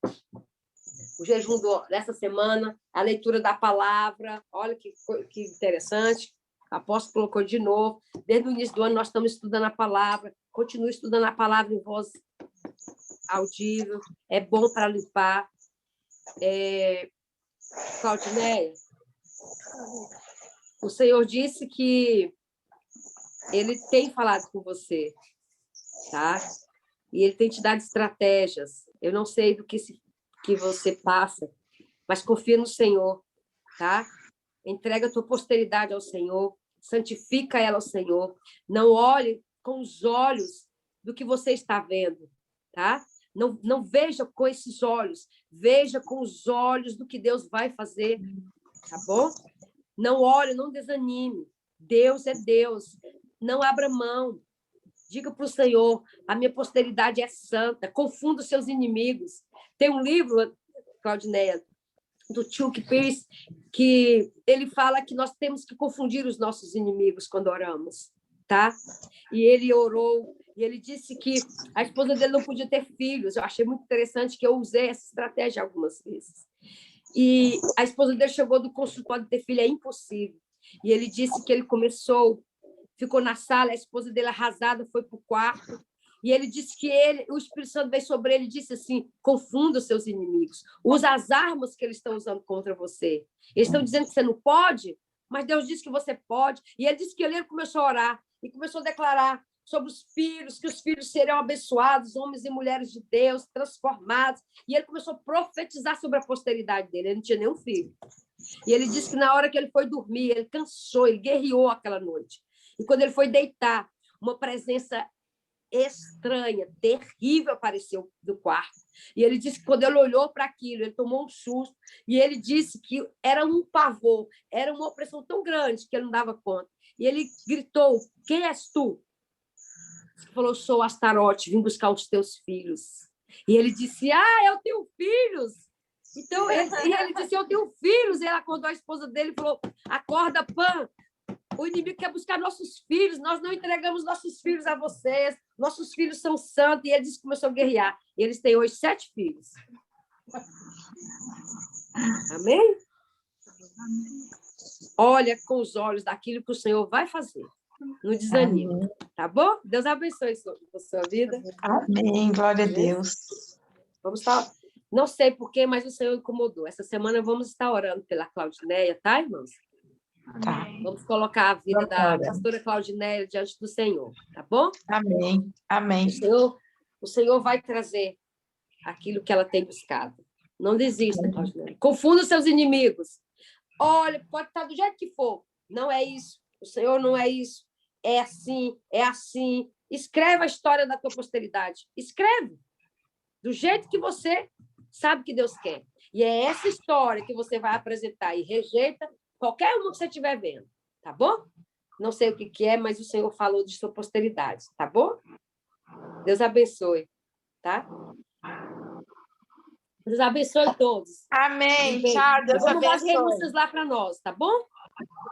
O jejum dessa semana, a leitura da palavra. Olha que interessante. O apóstolo colocou de novo. Desde o início do ano, nós estamos estudando a palavra. Continue estudando a palavra em voz audível. É bom para limpar. Claudineia, o Senhor disse que Ele tem falado com você, tá? E Ele tem te dado estratégias. Eu não sei do que você passa, mas confia no Senhor, tá? Entrega a tua posteridade ao Senhor, santifica ela ao Senhor. Não olhe com os olhos do que você está vendo, tá? Não veja com esses olhos, veja com os olhos do que Deus vai fazer, tá bom? Não olhe, não desanime. Deus é Deus. Não abra mão. Diga para o Senhor, a minha posteridade é santa. Confunda os seus inimigos. Tem um livro, Claudineia, do Chuck Pierce, que ele fala que nós temos que confundir os nossos inimigos quando oramos, tá? E ele orou, e ele disse que a esposa dele não podia ter filhos. Eu achei muito interessante que eu usei essa estratégia algumas vezes. E a esposa dele chegou do consultório de ter filho, é impossível. E ele disse que ele ficou na sala, a esposa dele arrasada foi para o quarto, e ele disse que o Espírito Santo veio sobre ele e disse assim, confunda os seus inimigos, usa as armas que eles estão usando contra você. Eles estão dizendo que você não pode, mas Deus disse que você pode. E ele disse que ele começou a orar, e começou a declarar sobre os filhos, que os filhos seriam abençoados, homens e mulheres de Deus, transformados. E ele começou a profetizar sobre a posteridade dele. Ele não tinha nenhum filho. E ele disse que na hora que ele foi dormir, ele cansou, ele guerreou aquela noite. E quando ele foi deitar, uma presença estranha, terrível apareceu do quarto. E ele disse que quando ele olhou para aquilo, ele tomou um susto. E ele disse que era um pavor, era uma opressão tão grande que ele não dava conta. E ele gritou, quem és tu? Ele falou, sou Astarote, vim buscar os teus filhos. E ele disse, eu tenho filhos. Então, ele disse, eu tenho filhos. E ele acordou a esposa dele e falou, acorda, Pan. O inimigo quer buscar nossos filhos. Nós não entregamos nossos filhos a vocês. Nossos filhos são santos. E ele disse que começou a guerrear. E eles têm hoje 7 filhos. Amém? Olha com os olhos daquilo que o Senhor vai fazer. Não desanime, tá bom? Deus abençoe a sua vida. Amém, glória a Deus. Vamos estar... Não sei porquê, mas o Senhor incomodou. Essa semana vamos estar orando pela Claudineia, tá, irmãos? Tá. Vamos colocar a vida da pastora Claudineia diante do Senhor, tá bom? Amém, amém. O Senhor vai trazer aquilo que ela tem buscado. Não desista, Claudineia. Confunda os seus inimigos. Olha, pode estar do jeito que for. Não é isso. O Senhor não é isso. É assim, é assim. Escreve a história da tua posteridade. Escreve. Do jeito que você sabe que Deus quer. E é essa história que você vai apresentar. E rejeita qualquer uma que você estiver vendo. Tá bom? Não sei o que é, mas o Senhor falou de sua posteridade. Tá bom? Deus abençoe. Tá? Deus abençoe todos. Amém. Tchau, Deus Vamos dar as abençoe. renúncias lá para nós, tá bom?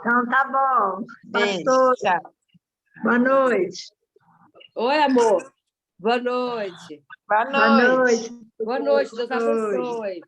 Então, tá bom. Beijo. Pastor, Tchau. boa noite. Oi, amor. Boa noite. Boa Boa noite. noite. Boa noite. Deus abençoe.